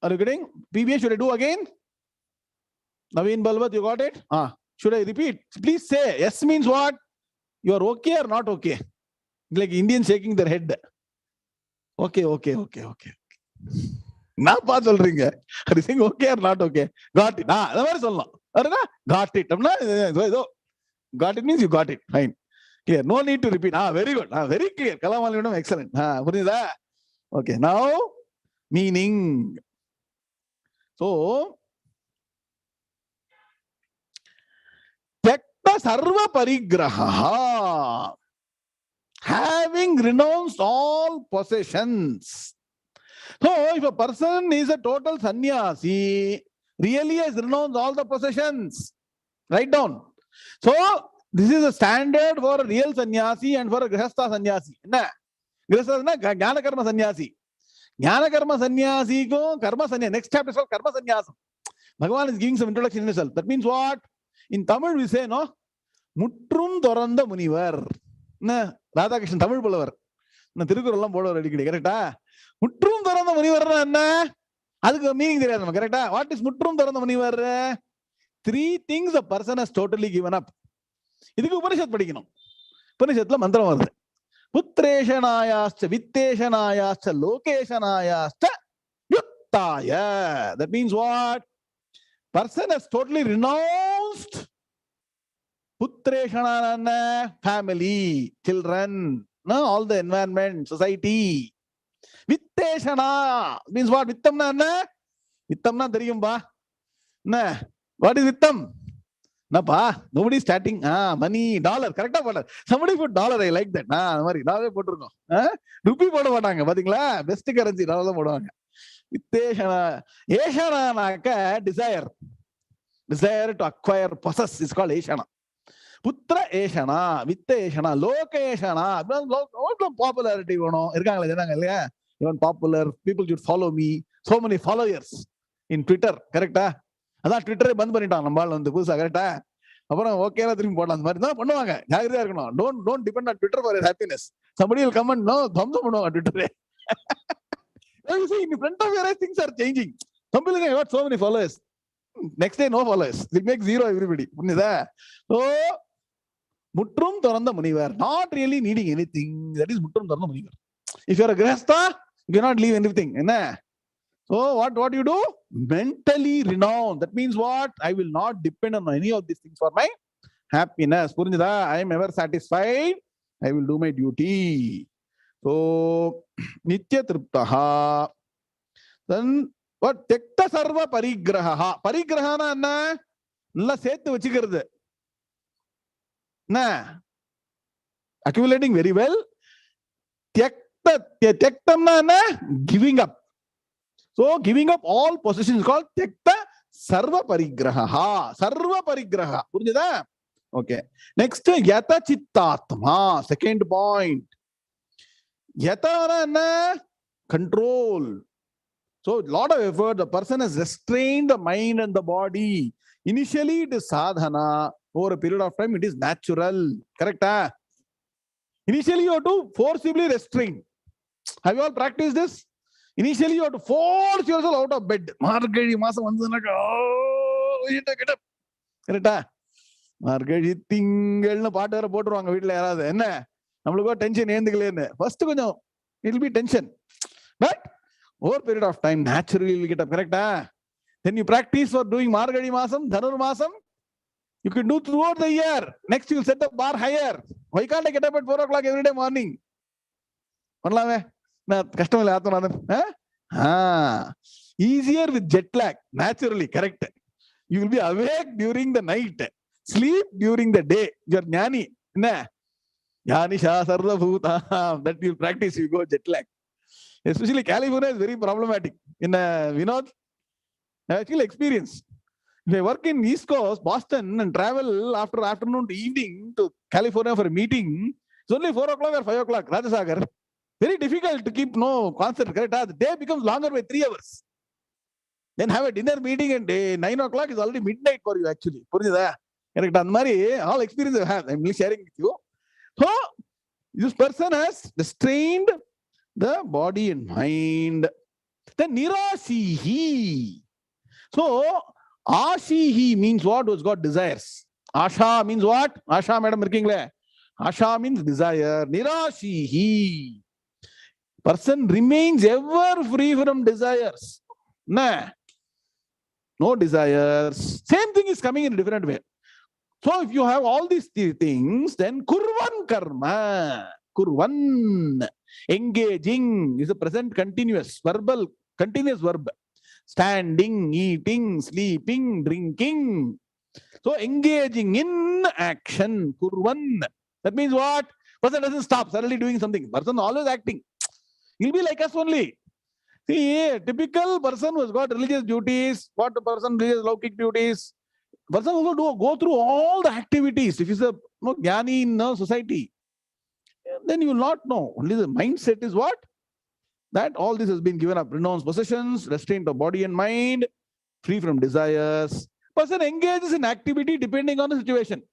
Are you getting? PBA, should I do again? Naveen Balwat, you got it? Should I repeat? Please say. Yes means what? You are okay or not okay? Like Indians shaking their head. Okay. Na pa solringa. Are you saying okay or not okay? Got it. Got it. Got it means you got it. Fine. Clear. No need to repeat. Very good. Very clear. Kalamalinam, excellent. Okay. Now, meaning. So, Tyakta sarva parigraha. Having renounced all possessions. So, if a person is a total sannyasi, really has renounced all the possessions. Write down. So, this is a standard for a real sannyasi and for a grihastha sannyasi. Grihastha is Gnana karma sannyasi. Gnana karma sannyasi ko karma sannyasi. Next chapter is called karma sannyasam. Bhagavan is giving some introduction in himself. That means what? In Tamil we say, no? Muttrum Thoranda Munivar. Radhakrishnan Tamil Pulavar. Tirukurallam Podavar Adikidi. Correct? Muttrum Thoranda Munivar. That's meaning there. Correct? What is Muttrum Thoranda Munivar? 3 things a person has totally given up. இதுக்கு உபனிஷத் படிக்கணும். உபனிஷத்துல மந்திரம் வருது. புத்ரேஷனாயாஸ்ச வித்தேஷனாயாஸ்ச லோகேஷனாயாஸ்ச யுக்தாய. That means what? Person has totally renounced putreshana, family, children, no, all the environment, society. Vitteshana means what? Vittamna, vittamna theriyum ba. What is vittam? Nobody is starting. Money, dollar. Correct? Somebody put dollar. I like that. Dollar poturukkom. Rupee poda matanga. Pathingala? Best currency. Dollar poduvanga. Vitteshana. Eshana naka desire. Desire to acquire, possess is called Eshana. Putra Eshana. Vitta Eshana. Loka Eshana. What popularity? Even popular. People should follow me. So many followers in Twitter. Correct? அதான் ட்விட்டரே பந்த் பண்ணிட்டான் நம்ம ஆள் வந்து புதுசா. கரெக்டா? அப்புறம் ஓகேலாம் திரும்பி போடலாம். அந்த மாதிரி தான் பண்ணுவாங்க. ஜாகிரதையா இருக்கணும். Don't depend on Twitter for happiness. somebody will come and no thumbs up பண்ணுவாங்க ட்விட்டரே. You see, in front of your eyes things are changing. Some people got so many followers. Next day no followers. It makes zero everybody. புரியுதா? So முற்றும் துறந்த முனிவர். Not really needing anything. That is முற்றும் துறந்த முனிவர். If you are a grihastha, you cannot leave anything. என்ன? So what do you do? Mentally renounce. That means what? I will not depend on any of these things for my happiness. Purinjada? I am ever satisfied. I will do my duty. So nitya triptaha. Then what? Tyakta sarva parigraha. Parigraha na enna? Nalla settu vechikirudhu. Accumulating very well. Tyaktam na enna? Giving up. So giving up all possessions is called Tyakta sarva parigraha. Sarva parigraha. Purinjada? Okay. Next, yata chittatma. Second point. Yata na control. So lot of effort. The person has restrained the mind and the body. Initially it is sadhana. Over a period of time it is natural. Correct? Initially you have to forcibly restrain. Have you all practiced this? Initially, you have to force yourself out of bed. Margazhi masam vandunaka. Oh, get up. Correct? Margazhi tingalnu paatu vera poturuvaanga veetla yaradhu. Enna? Namalukku tension endukalaenu. First konjam it will be tension. But over a period of time, naturally you will get up. Correct? Then you practice for doing Margazhi masam, Dhanur masam. You can do throughout the year. Next, you will set the bar higher. Why can't I get up at 4 o'clock every day morning? Pannalame? Easier with jet lag, naturally. Correct? You will be awake during the night, sleep during the day. You are jnani. Jnani sha sarva bhuta. That you practice, you go jet lag. Especially California is very problematic. In Vinod, I actually experienced. If I work in East Coast, Boston, and travel after afternoon to evening to California for a meeting, it's only 4 o'clock or 5 o'clock. Rajasagar. Very difficult to keep no concert. Correct? The day becomes longer by 3 hours. Then have a dinner meeting and 9 o'clock is already midnight for you actually. Purinjada? Correct? And Mari, all experience I have. I'm sharing with you. So this person has restrained the body and mind. Then nirashihi. So ashihi means what? Who's got desires. Asha means what? Asha madam irkingla. Asha means desire. Nirashihi. Person remains ever free from desires. No desires. Same thing is coming in a different way. So if you have all these three things, then kurvan karma. Kurvan. Engaging is a present continuous, verbal, continuous verb. Standing, eating, sleeping, drinking. So engaging in action. Kurvan. That means what? Person doesn't stop suddenly doing something. Person always acting. He'll be like us only. See, a typical person who's got religious duties, what the person religious Laukik duties, person will go through all the activities. If he's a Jnani in a society, then you will not know. Only the mindset is what? That all this has been given up. Renounce possessions, restraint of body and mind, free from desires. Person engages in activity depending on the situation.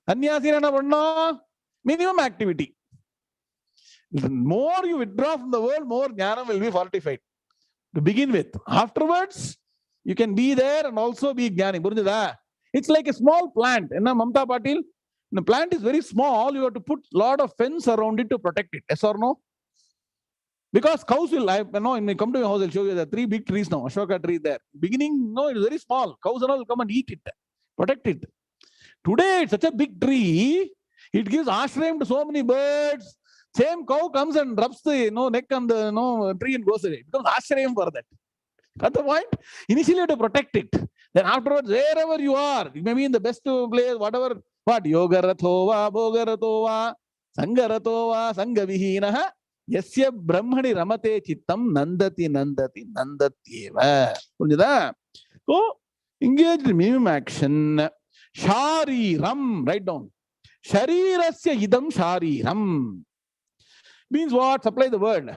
Sannyasina minimum activity. The more you withdraw from the world, more Gnanam will be fortified. To begin with. Afterwards, you can be there and also be Jnani. It's like a small plant. Mamta Patil, the plant is very small. You have to put a lot of fence around it to protect it. Yes or no? Because cows will, when you come to your house, I'll show you the 3 big trees now. Ashoka tree there. Beginning, no, it is very small. Cows and all will come and eat it. Protect it. Today, it's such a big tree. It gives ashram to so many birds. Same cow comes and rubs the neck on the tree and goes away. It becomes ashrayam for that. Got the point? Initially, you have to protect it. Then afterwards, wherever you are, you may be in the best place, whatever. What? Yoga rathova, bhoga rathova, sangha rathova, sangha vihinaha, yasya brahmani ramate chittam nandati nandati nandatyeva. So, engage in minimum action. Shariram, write down. Sharirasya idam shariram. Means what? Supply the word.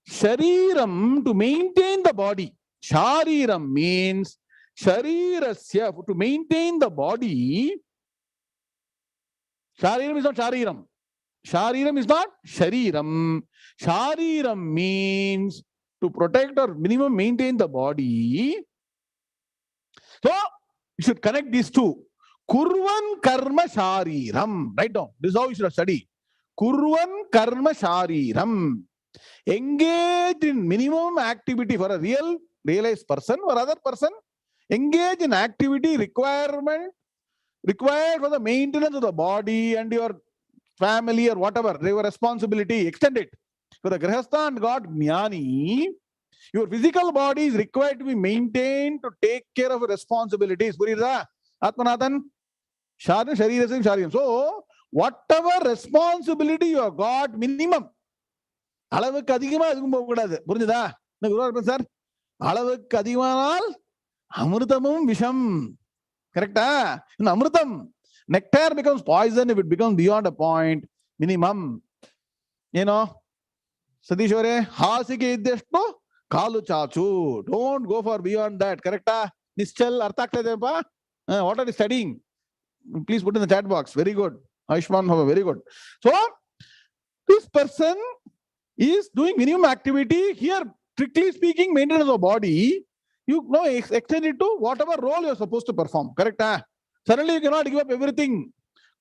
Shariram, to maintain the body. Shariram means sharirasya, to maintain the body. Shariram is not shariram. Shariram is not shariram. Shariram means to protect or minimum maintain the body. So, you should connect these two. Kurvan karma shariram. Write down. This is how you should study. Kurvan karma shariram. Engage in minimum activity for a realized person or other person. Engage in activity required for the maintenance of the body and your family or whatever, your responsibility. Extend it. For the Grihastha and God Jnani, your physical body is required to be maintained to take care of responsibilities. Purida, Atmanathan, Sharan, Sharirasam, Sharim. So, whatever responsibility you have got, minimum. அளவுக்கு அதிகமா எதுவும் போக கூடாது. புரிஞ்சுதா? என்ன குருவா இருப்பேன் sir? அளவுக்கு அதிகமானால் அமிர்தமும் விஷம். கரெக்டா? இந்த அமிர்தம், nectar becomes poison if it becomes beyond a point. Minimum. Satish Ore, ಹಾಸಿಗೆ ಇದ್ದಷ್ಟು ಕಾಲು ಚಾಚು. Don't go for beyond that. Correcta? Nischal, ಅರ್ಥ ಆಗ್ತಾ ಇದೆಯಪ್ಪ? What are you studying? Please put in the chat box. Very good. Aishman, very good. So, this person is doing minimum activity. Here, strictly speaking, maintenance of body, you know, extend it to whatever role you're supposed to perform. Correct? Suddenly, you cannot give up everything.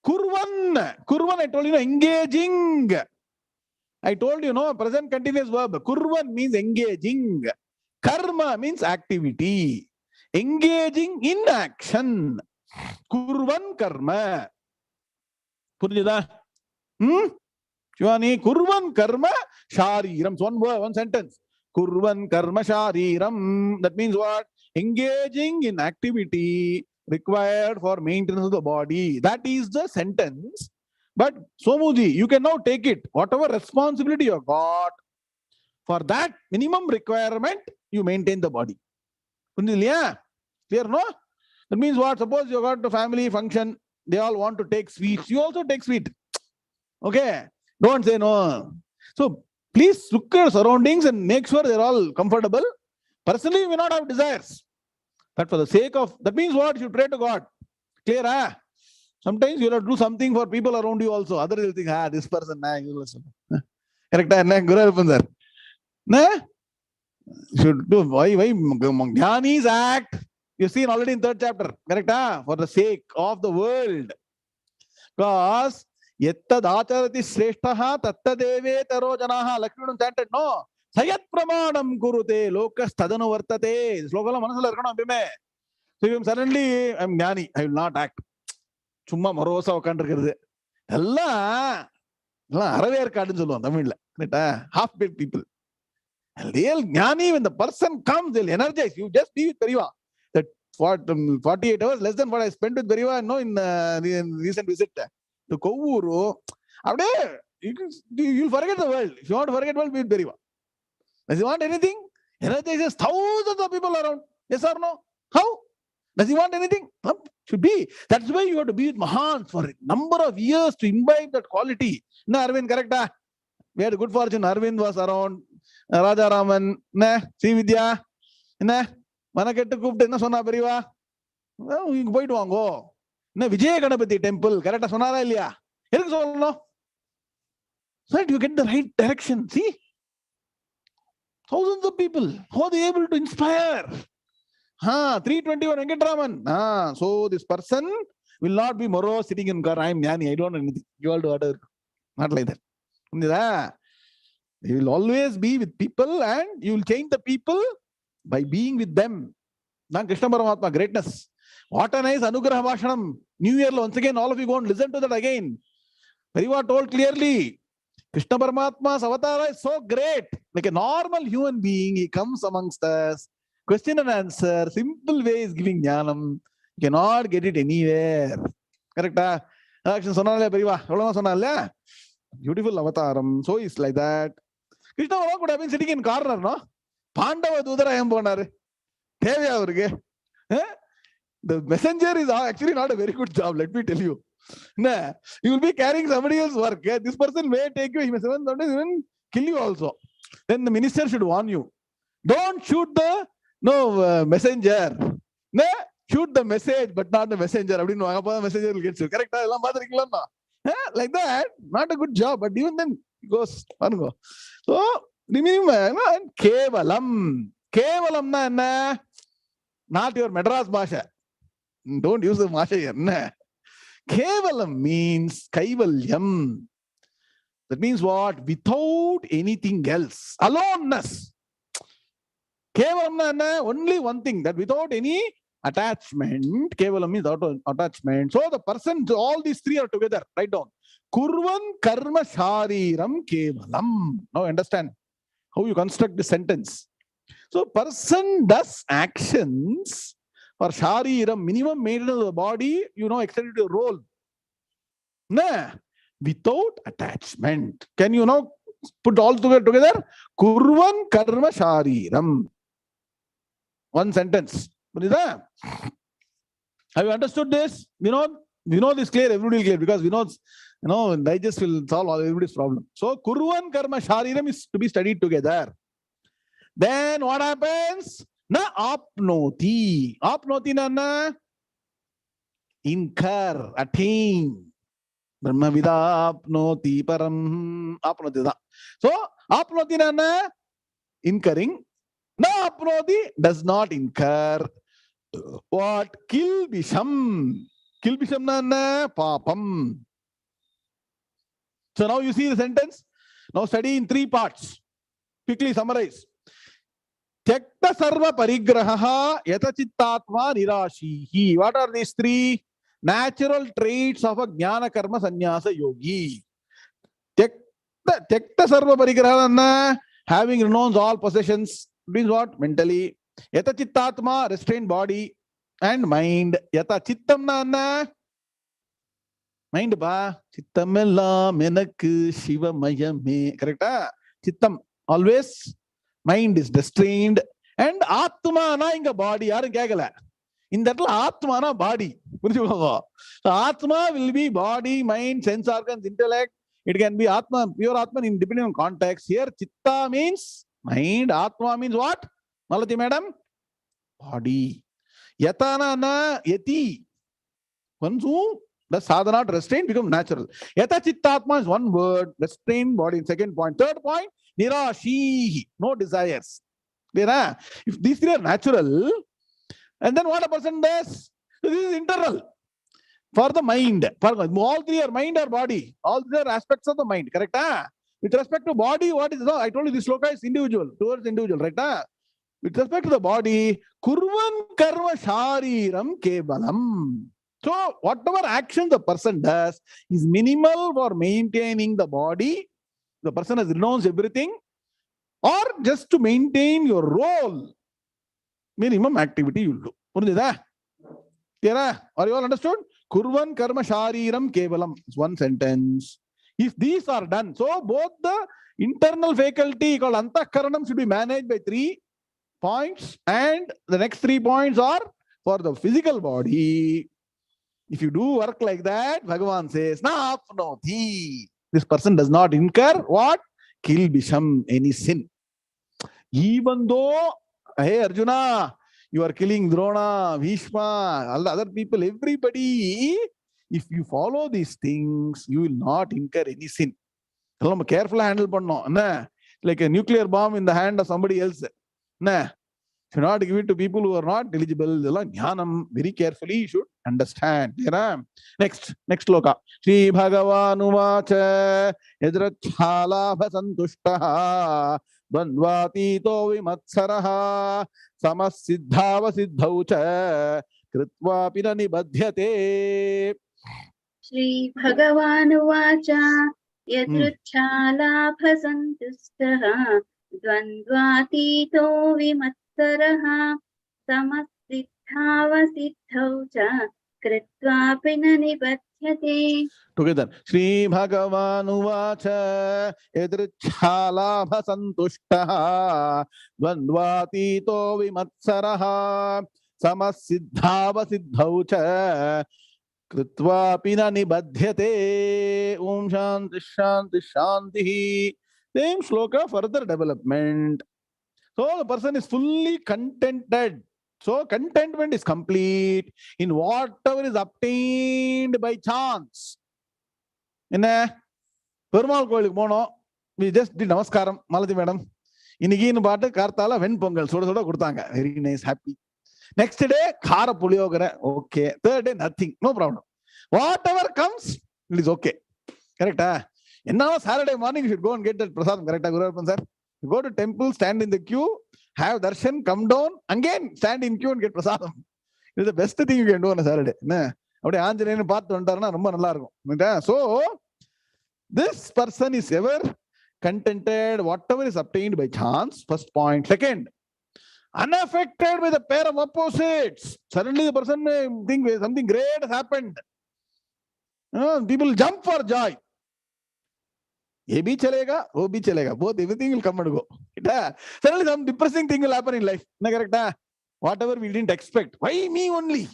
Kurvan, I told you, engaging. I told you, present continuous verb. Kurvan means engaging. Karma means activity. Engaging in action. Kurvan karma. Purjida? Shivani, kurvan karma shariram. One word, one sentence. Kurvan karma shariram. That means what? Engaging in activity required for maintenance of the body. That is the sentence. But Swamiji, you can now take it. Whatever responsibility you have got, for that minimum requirement, you maintain the body. Clear, no? That means what? Suppose you got a family function, they all want to take sweets. You also take sweet. Okay? Don't say no. So please look at surroundings and make sure they're all comfortable. Personally, you may not have desires. But for the sake of, that means what? You pray to God. Clear, huh? Sometimes you'll have to do something for people around you also. Others will think, this person, correct? Should do. Why Jnanis act? You've seen already in 3rd chapter. Correct? For the sake of the world. Because Yettad acharati shreshtaha tattadeve taro janaha. Lakshmi chanted, no. Sayat pramanam kurute lokas tadanu vartate. Slokala manasala irkana abhime. So if suddenly I'm Jnani, I will not act. சும்மா மரோசா உட்காந்துருக்கிறது எல்லாம் அறவேற்காடுன்னு சொல்லுவோம் தமிழ்ல. கரெக்டா? half baked people. Real ஞானி, when the person comes, they'll energize. You just be with Periva. That 48 hours less than what I spent with Periva, in recent visit to Kovuru. அப்படியே you'll forget the world. If you want to forget the world, be with Periva. Does he want anything? Energizes thousands of people around. Yes or no? How? Does he want anything? Should be. That's why you have to be with Mahans for a number of years to imbibe that quality. No, Arvind, correct? We had good fortune. Arvind was around. Raja Raman, Sri Vidya, Manakettu கூப்பிட்டு என்ன சொன்னா பெரியவா? இங்க போயிட்டு வாங்கோ. Vijayendra temple, correct? சொன்னாரா இல்லையா? எதுக்கு சொல்லணும்? So that you get the right direction. See? Thousands of people. How are they able to inspire? 321 Venkatraman. So this person will not be morose sitting in car. I am Jnani. I don't know anything. You all do order. Not like that. You will always be with people and you will change the people by being with them. Now Krishna Paramatma, greatness. What a nice Anugraha Bhashanam. New Year, once again, all of you go and listen to that again. Periva told clearly, Krishna Paramatma's avatar is so great. Like a normal human being, he comes amongst us. Question and answer, simple way is giving Gnanam. You cannot get it anywhere. Correct? Action sonala Periva. Sonala. Beautiful avataram. So it's like that. Krishna could have been sitting in corner, no? Pandava Dudarayam Bonar. The messenger is actually not a very good job, let me tell you. You will be carrying somebody else's work. This person may take you, he may even kill you also. Then the minister should warn you. Don't shoot the messenger. Shoot the message, but not the messenger. Messenger will get you. Correct? Like that, not a good job, but even then it goes. So remember, Kevalam. Kevalam na not your Madras Bhasha. Don't use the Bhasha here. Kevalam means Kaivalyam. That means what? Without anything else. Aloneness. Kevalam na only one thing, that without any attachment. Kevalam means attachment. So the person, all these three are together. Write down. Kurvan karma shariram kevalam. Now understand how you construct the sentence. So person does actions for shariram, minimum maintenance of the body, extended to a role. Without attachment. Can you now put all together? Kurvan karma shariram. One sentence. Have you understood this? We know this clear, everybody will clear, because we know, digest will solve all everybody's problem. So Kurvan karma shariram is to be studied together. Then what happens? Na apnoti. Apnoti na incur, attain. Brahmavidya apnoti param. Apnoti da. So apnoti na incurring. Na apnoti does not incur. What? 𝐒𝐫𝐢. 𝐒𝐫𝐢 na papam. So now you see the sentence. Now study in three parts. Quickly summarize. Tyakta sarva parigraha yata chittatma nirashihi. What are these three natural traits of a Gnana Karma Sannyasa Yogi? Tyakta sarva parigraha, having renounced all possessions, means what? Mentally. Yata chittatma, restrained body and mind. Yata chittam na mind ba. Chittam ellam enakku 𝐒𝐫𝐢. Correct? Chittam, always. Mind is restrained. And Atma na inga body. Yaru kekala. In that Atma na body. So Atma will be body, mind, sense organs, intellect. It can be Atma, pure Atma, depending on context. Here Chitta means mind. Atma means what? Malati madam? Body. Yatana na yati. Once who the sadhana to restrain becomes natural. Yata chittatma is one word. Restrained body. Second point. Third point. Nirashihi. No desires. If these three are natural, and then what a person does? So this is internal. For the mind. All three are mind or body. All three are aspects of the mind. Correct? With respect to body, what is? I told you this sloka is individual. Towards individual. Right? With respect to the body, kurvan karma shariram kevalam. So whatever action the person does is minimal for maintaining the body. The person has renounced everything, or just to maintain your role. Minimum activity you do. Are you all understood? Kurvan karma shariram kevalam. It's one sentence. If these are done, so both the internal faculty called antakaranam should be managed by 3 points, and the next 3 points are for the physical body. If you do work like that, Bhagavan says, Napnoti. This person does not incur what? 𝐒𝐫𝐢, any sin. Even though, hey Arjuna, you are killing Drona, Bhishma, all the other people, everybody, if you follow these things, you will not incur any sin. Careful handle panno. Like a nuclear bomb in the hand of somebody else. Should not give it to people who are not eligible. Gnanam, very carefully you should understand. Next sloka. Sri Bhagavan Uvacha Yadrachala Santushtaha Dvandvatito Vimatsaraha Samasiddhava Siddhaucha Kritva Pinanibadhyate. Sri Bhagavan Uvacha Yadrachala Santushtaha Dvandvatito Vimatsaraha Samasiddhava Siddhaucha Kritva Pinanibadhyate. Together. Sri Bhagavan Uvacha Yadrichala Santushtaha Dvandvatito Vimatsaraha Samasiddhava Siddhaucha Kritva Pinanibadhyate. Om Shanti Shanti Shanti. Same sloka, further development. So the person is fully contented. So contentment is complete in whatever is obtained by chance. Perumal Koilik Mono, we just did Namaskaram, Malati Madam. Inigin Bata Kartala, Ven Pongal, Soda Kurtanga. Very nice, happy. Next day, Khara Puliogara, okay. Third day, nothing, no problem. Whatever comes, it is okay. Correct? And now Saturday morning, you should go and get that prasadam. Correct, Guru sir? You go to temple, stand in the queue, have darshan, come down, again stand in queue and get prasadam. It is the best thing you can do on a Saturday. So, this person is ever contented, whatever is obtained by chance, first point. Second, unaffected by the pair of opposites. Suddenly the person may think something great has happened. People jump for joy. A bhi chalega, O bhi chalega. Both, everything will come and go. Suddenly some depressing thing will happen in life. Whatever we didn't expect. Why me only?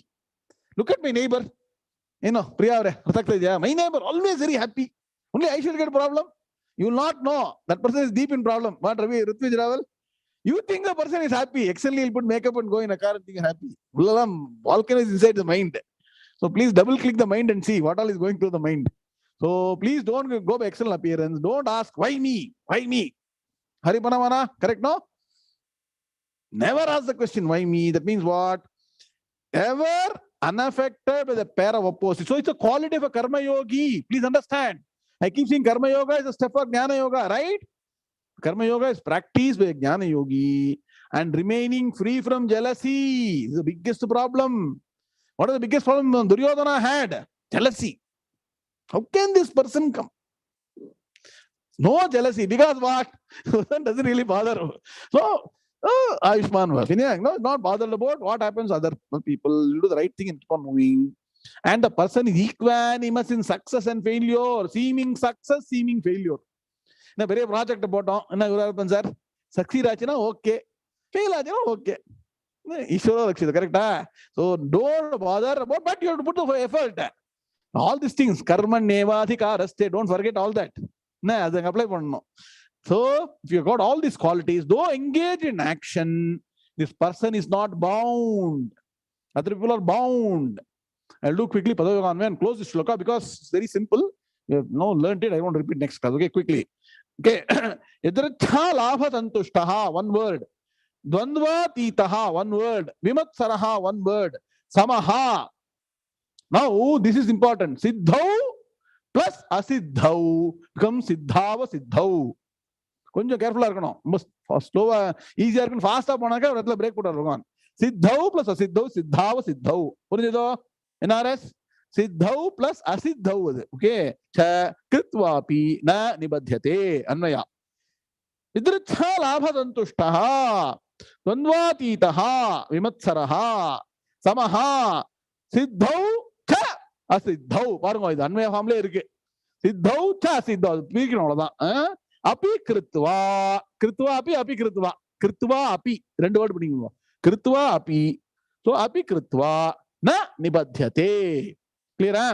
Look at my neighbor. Priya, my neighbor, always very happy. Only I should get a problem. You will not know. That person is deep in problem. What, Ravi, Rutvij Raval? You think the person is happy. Excellently, he'll put makeup and go in a car and think happy. Volcano is inside the mind. So please double click the mind and see what all is going through the mind. So please don't go by external appearance. Don't ask, why me? Why me? Haripanamana, correct, no? Never ask the question, why me? That means what? Ever unaffected by the pair of opposites. So it's a quality of a karma yogi. Please understand. I keep saying karma yoga is a step of Gnana yoga, right? Karma yoga is practiced by a Gnana yogi and remaining free from jealousy is the biggest problem. What is the biggest problem Duryodhana had? Jealousy. How can this person come? No jealousy, because what? Doesn't really bother. So, Ayushman, no, not bothered about what happens to other people. You do the right thing and keep on moving. And the person is equanimous in success and failure. Seeming success, seeming failure. Na very project about sir. Succeed achina, okay. Fail achina, okay. Ishwara Rakshita, correct? So don't bother about, but you have to put the effort. All these things, karma nevadhikaraste, don't forget all that. So if you got all these qualities, though engage in action, this person is not bound. Other people are bound. I'll do quickly Padayogan and close this shloka because it's very simple. You have learned it. I won't repeat next class. Okay, quickly. Okay. Yadracha labha santushtaha, one word. Dvandva titaha, one word. Vimatsaraha, one word. Samaha. Now, this is important. Siddhau plus asiddhau becomes siddhava siddhau. Konja careful arkano. Must slow, easier and faster ponaka break put argan. Siddhau plus asiddhau, siddhava siddhau. Punjedo NRS. siddhau plus asiddhau. Okay. Cha kritvapi na nibadhyate. Anvaya. Vidricha labha santushtaha. Dvandvatitaha vimatsaraha. Samaha. Siddhau cha asiddhau. பாருங்க இது அன்வய ஃபார்ம்ல இருக்கு. சித்தௌ ச சித்தௌ பிரிக்கணும் அவ்வளவுதான். அபி கிருத்வா கிருத்வா அபி அபி கிருத்வா கிருத்வா அபி ரெண்டு வேர்ட் படிக்கணும். கிருத்வா அபி. சோ அபி கிருத்வா ந நிபத்யதே. கிளியரா?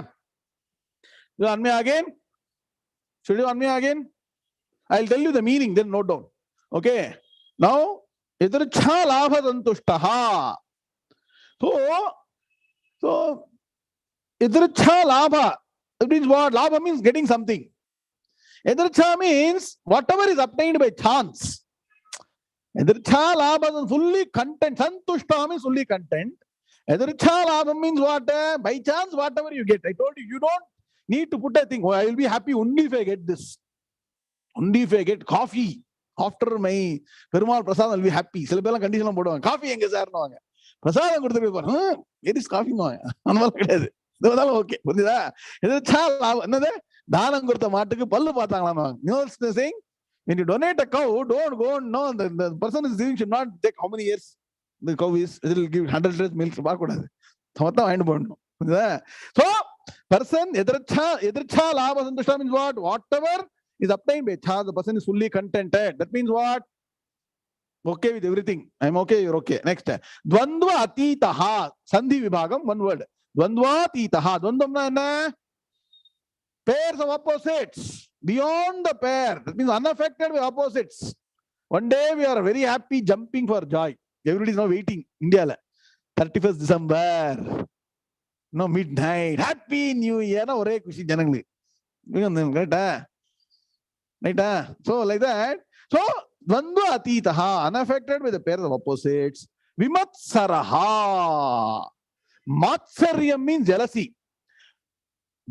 இது அன்வய again. Should you anvaya again? I'll tell you the meaning, then note down. Okay. Now, idricha labha santushtaha. So idricha labha. It means what? Labha means getting something. Idricha means whatever is obtained by chance. Idricha labha is fully content. Santushta means fully content. Idricha labha means what? By chance, whatever you get. I told you, you don't need to put a thing. Oh, I will be happy only if I get this. Only if I get coffee. After my Perumal Prasad, I'll be happy. சில பேர்லாம் கண்டிஷன்லாம் போடுவாங்க. Coffee எங்க சார்னுவாங்க. பிரசாதம் கொடுத்துட்டு போறாங்க. It is coffee no. அனவல கிடையாது. இதுதான் okay. புரியுதா? இதச்சா என்னது? தானம் கொடுத்த மாட்டுக்கு பல்லு பார்த்தாங்களாம். You know the saying? When you donate a cow, don't go and no, the person is giving should not take how many years the cow is. It will give 100 liters milk. பார்க்க கூடாது. மொத்தம் வாங்கிட்டு போடணும். புரியுதா? So, person எதிர்ச்சா லாப சந்துஷ்டா means what? Whatever is obtained by chance, the person is fully contented. That means what? Okay with everything. I'm okay, you're okay. Next. Dvandva atitaha. Sandhi vibhagam, one word. Dvandva atitaha. Dvandvamna enna? Pairs of opposites. Beyond the pair. That means unaffected by opposites. One day we are very happy, jumping for joy. Everybody is now waiting. India. 31st December. No, midnight. Happy New Year. No, ore kushi janangli. Correct? Right? So, like that. So, Dvandva atitaha, unaffected by the pairs of opposites. Vimatsaraha. Matsaryam means jealousy.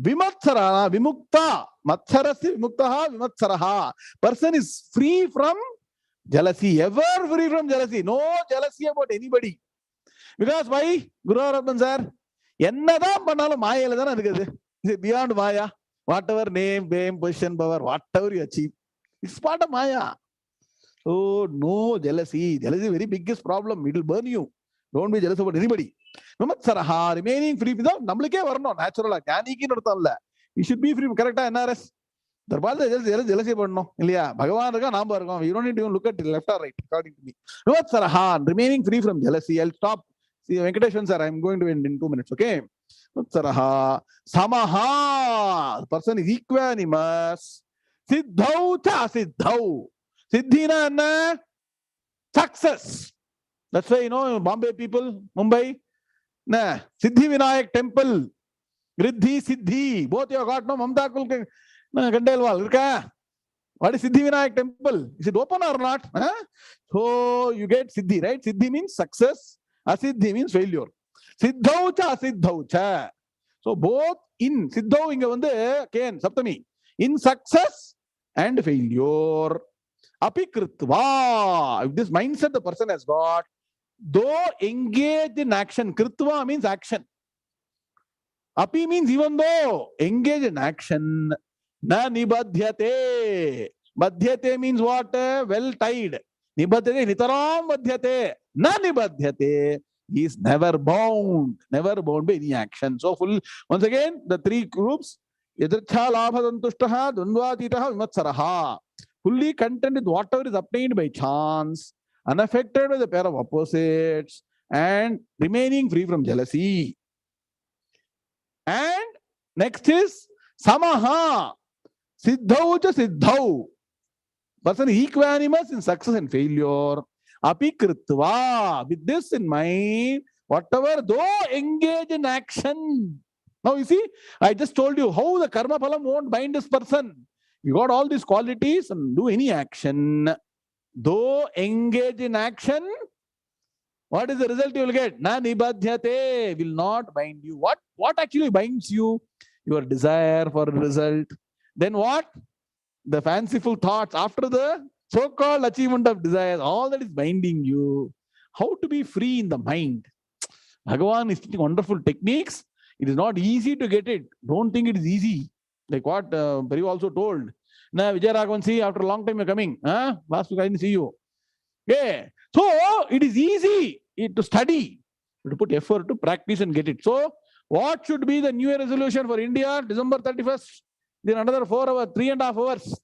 Vimatsara, vimukta. Matsarasi, vimuktaha, vimatsaraha. Person is free from jealousy. Ever free from jealousy. No jealousy about anybody. Because why? Guru Arabhan sir, என்னதான் பண்ணாலும் மாயையில தானே இருக்குது. Is it beyond Maya? Whatever name, fame, position, power, whatever you achieve, it's part of Maya. So, no jealousy. Jealousy is the very biggest problem. It will burn you. Don't be jealous about anybody. Vimatsaraha, remaining free without namluke varno, natural. Jnaniki nortalla. You should be free. Correct? NRS. Jealousy about no. Ilya. Bhagavan raga naam barga. You don't need to even look at left or right, according to me. Vimatsaraha, remaining free from jealousy. I'll stop. See, Venkateshwan sir, I'm going to end in 2 minutes. Okay. Vimatsaraha, samaha. The person is equanimous. Siddhau cha siddhau. Siddhina na success. That's why, you know, Bombay people, Mumbai, nah, Siddhi Vinayak temple, Riddhi, Siddhi, both you have got no Mamta Kulke, Gandelwal, Irka. What is Siddhi Vinayak temple? Is it open or not? Huh? So you get Siddhi, right? Siddhi means success, Asiddhi means failure. Siddhau cha, Siddhau cha. So both in Siddhau inga vande, Ken, Saptami, in success and failure. Apikritva. If this mindset the person has got, though engaged in action, Kritva means action. Api means even though engaged in action, na nibadhyate. Badhyate means what? Well tied. Nibadhyate, nitaram badhyate. Na nibadhyate. He is never bound by any action. So once again, the three groups, yadricha labha santushtaha, dvandvatitaha, vimatsaraha. Fully content with whatever is obtained by chance, unaffected by the pair of opposites, and remaining free from jealousy. And next is samaha. Siddhau cha siddhau. Person equanimous in success and failure. Apikritva. With this in mind, whatever, though engage in action. Now you see, I just told you how the karma phalam won't bind this person. You got all these qualities and do any action. Though engage in action, what is the result you will get? Na nibadhyate, will not bind you. What actually binds you? Your desire for a result. Then what? The fanciful thoughts after the so-called achievement of desires. All that is binding you. How to be free in the mind? Bhagavan is teaching wonderful techniques. It is not easy to get it. Don't think it is easy. Like what Bari also told. Nah, Vijayaraghavan, after a long time you're coming. Huh? Last week I didn't see you. Okay. So it is easy to study, to put effort to practice and get it. So what should be the New Year resolution for India? December 31st. Then another 4 hours, 3.5 hours.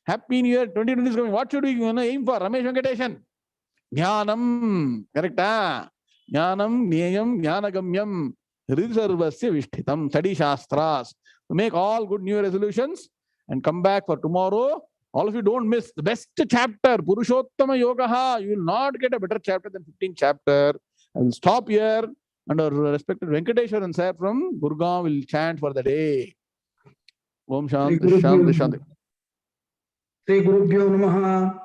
Happy New Year 2020 is coming. What should we aim for? Ramesh Venkateshan. Gnanam. Correct? Gnanam, Gneyam, 𝐒𝐚𝐫𝐚𝐫𝐚. Hridisarvasya Vishtitam. Study Shastras. Make all good New Year resolutions and come back for tomorrow. All of you don't miss the best chapter, Purushottama Yogaha. You will not get a better chapter than 15th chapter. I will stop here and our respected Venkateshwaran sir from Gurgaon will chant for the day. Om Shanti, Shanti, Shanti. Sri Gurubhyo Namaha.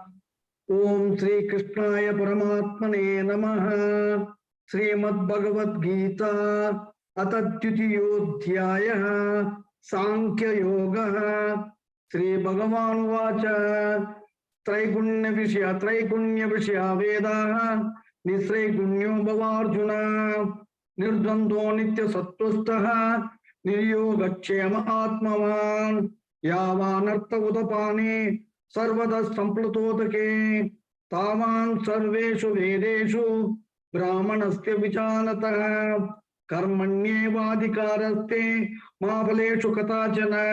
Om Sri Krishnaya Paramatmane Namaha. Srimad Bhagavad Gita 𝐒𝐡𝐚𝐬 𝐊𝐚𝐫𝐚 Sri Bhagavan Vacha Traigunya Vishya Veda Nisregunyo Bhavarjuna Nirdvando Nitya Sattvastaha Niryogakshema Atmavan Yavanartha Udapani Sarvada Samplatotake Tavan Sarveshu Vedeshu Brahmanasya Vichanatah Karmanyevadhikaraste Mahaleshu Katachana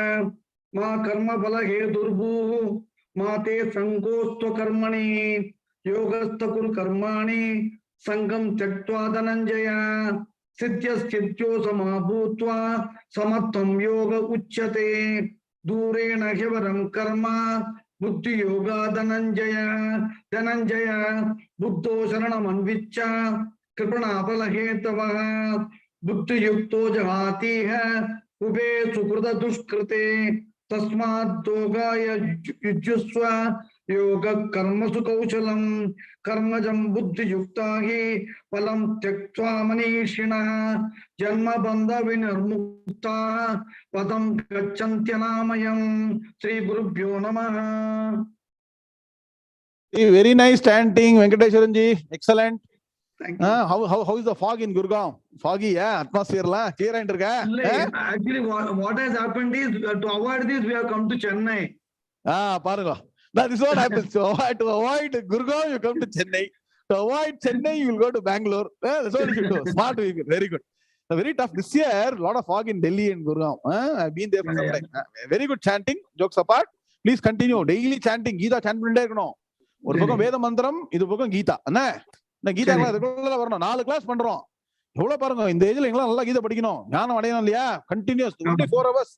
Ma Karma Balahe Mate Sangostva Karmani Yogastakul Karmani Sangam Tyaktva Dhananjaya Siddhyas Siddhyo Samabhutva Samattam Yoga Uchyate Durena Hivaram Karma Buddhi Yoga Dhananjaya Buddho Sharanam Anvicha Kripana Balahetava Buddhi Yukto Jahati hai Ube Sukrita Duskrite Tasmad Dogaya Yujuswa Yoga Karma Sukauchalam Karmajam Buddhi Yuktahi Palam Tyaktva Manishina Janma Bandha Vinarmukta Padam Gacchantyanayam Sri Gurubhyo Namaha. Very nice chanting, Venkateshwaran ji. Excellent. Thank you. How is the fog in Gurgaon? Foggy, yeah? Atmosphere la? Clear Actually, what has happened is to avoid this, we have come to Chennai. Paranga. That is what happens. To avoid Gurgaon, you come to Chennai. To avoid Chennai, you will go to Bangalore. That's what you should do. Smart people. Very good. Very tough. This year, a lot of fog in Delhi and Gurgaon. I've been there for some time. Very good chanting. Jokes apart. Please continue. Daily chanting. Gita chant பண்ணிட்டே இருக்கணும். ஒரு பக்கம் வேத மந்திரம், இது பக்கம் கீதா. என்ன Geetha class வரணும். 4 கிளாஸ் பண்றோம். எவ்வளவு பாருங்க இந்த ஏஜ்ல எல்லாம் நல்லா கீதை படிக்கணும். ஞானம் அடையணும் இல்லையா? Continuous 24 hours.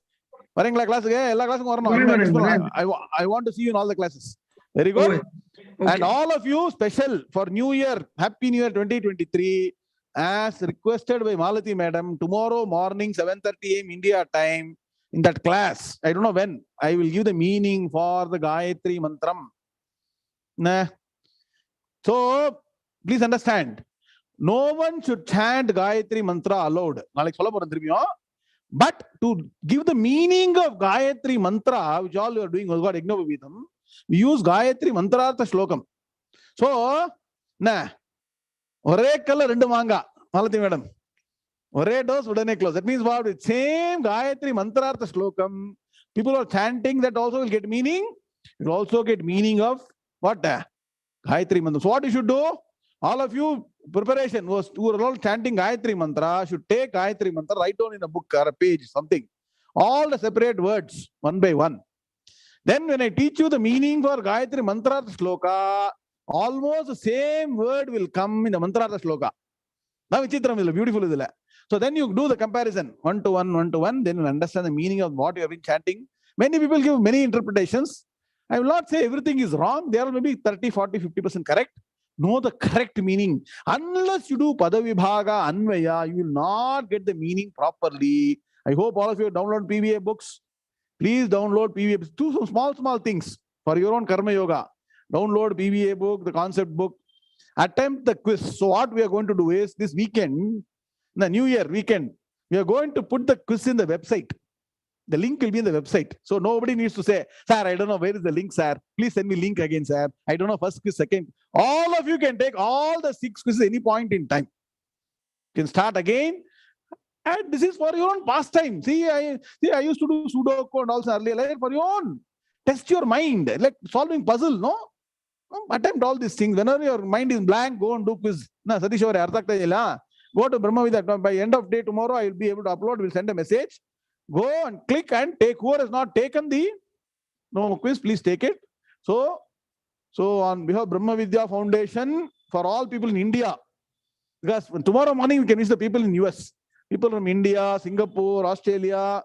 வரீங்களா கிளாஸுக்கு? எல்லா கிளாஸுக்கும் வரணும். I want to see you in all the classes. Very good. Okay. And all of you special for New Year, Happy New Year 2023, as requested by Malati Madam, tomorrow morning 7:30 AM India time, in that class, I don't know when, I will give the meaning for the Gayatri Mantram. So, please understand, no one should chant Gayatri Mantra aloud. But to give the meaning of Gayatri Mantra, which all you are doing, we use Gayatri Mantra Artha Shlokam. So, Ore kalla rendu manga, Malati Madam. Ore dose udane close. That means what? With same Gayatri Mantra Artha Shlokam, people are chanting, that also will get meaning. You will also get meaning of what? Gayatri Mantra. So what you should do? All of you, preparation was who are all chanting Gayatri Mantra should take Gayatri Mantra, write down in a book or a page, something. All the separate words, one by one. Then when I teach you the meaning for Gayatri Mantra Shloka, almost the same word will come in the Mantra Shloka. Now Vichitram is beautiful. So then you do the comparison, 1 to 1, then you understand the meaning of what you have been chanting. Many people give many interpretations. I will not say everything is wrong. There will be 30, 40, 50% correct. Know the correct meaning. Unless you do Padavibhaga, Anvaya, you will not get the meaning properly. I hope all of you download PVA books. Please download PVA books. Do some small things for your own Karma Yoga. Download PVA book, the concept book. Attempt the quiz. So what we are going to do is, this weekend, the New Year weekend, we are going to put the quiz in the website. The link will be in the website. So nobody needs to say, sir, I don't know where is the link, sir. Please send me link again, sir. I don't know first quiz, second. All of you can take all the 6 quizzes at any point in time. You can start again. And this is for your own pastime. See, I used to do Sudoku and also earlier, like for your own. Test your mind, like solving puzzle, no? Attempt all these things. Whenever your mind is blank, go and do quiz. Na Satish over Arthakta Jila. Go to Brahmavidya. By end of day tomorrow, I will be able to upload. We'll send a message. Go and click and take. Whoever has not taken the quiz, please take it. So on behalf of Brahmavidya Foundation, for all people in India, because tomorrow morning we can reach the people in US, people from India, Singapore, Australia.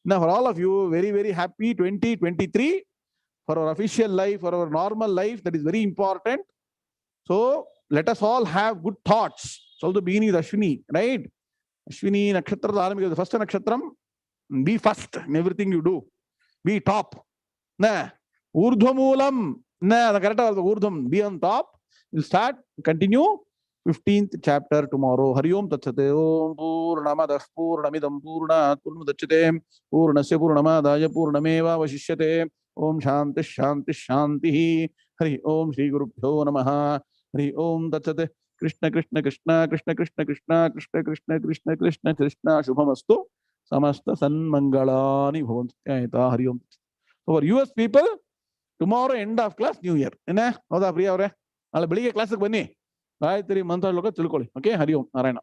Now for all of you, very, very happy 2023 for our official life, for our normal life. That is very important. So let us all have good thoughts. So the beginning is Ashwini, right? Ashwini nakshatra, the first nakshatram. Be first in everything you do. Be top. Nah, urdhvamulam. Nah, the correct the urdhvam. Be on top. We'll start. Continue. 15th chapter tomorrow. Hari Om Tatsate Om Purnamadah Purnamidam Purnat Purnamudachyate Purnasya Purnamadaya Purnameva Vashishyate Om Shanti Shanti Shanti. Hari Om Shri Gurubhyo Namaha. Hari Om Tatsate Krishna Krishna Krishna Krishna Krishna Krishna Krishna Krishna Krishna Krishna Krishna Shubhamastu Samasta Sanmangalani Bhavantu. Hari Om. So for US people, tomorrow end of class, New Year. Enna? Howda Priya avare? Nale belige class ಗೆ ಬನ್ನಿ. ಗಾಯತ್ರಿ ಮಂತ್ರ ಲೋಕ ತಿಳ್ಕೊಳ್ಳಿ. Okay, ಹರಿ ಓಂ ನಾರಾಯಣ.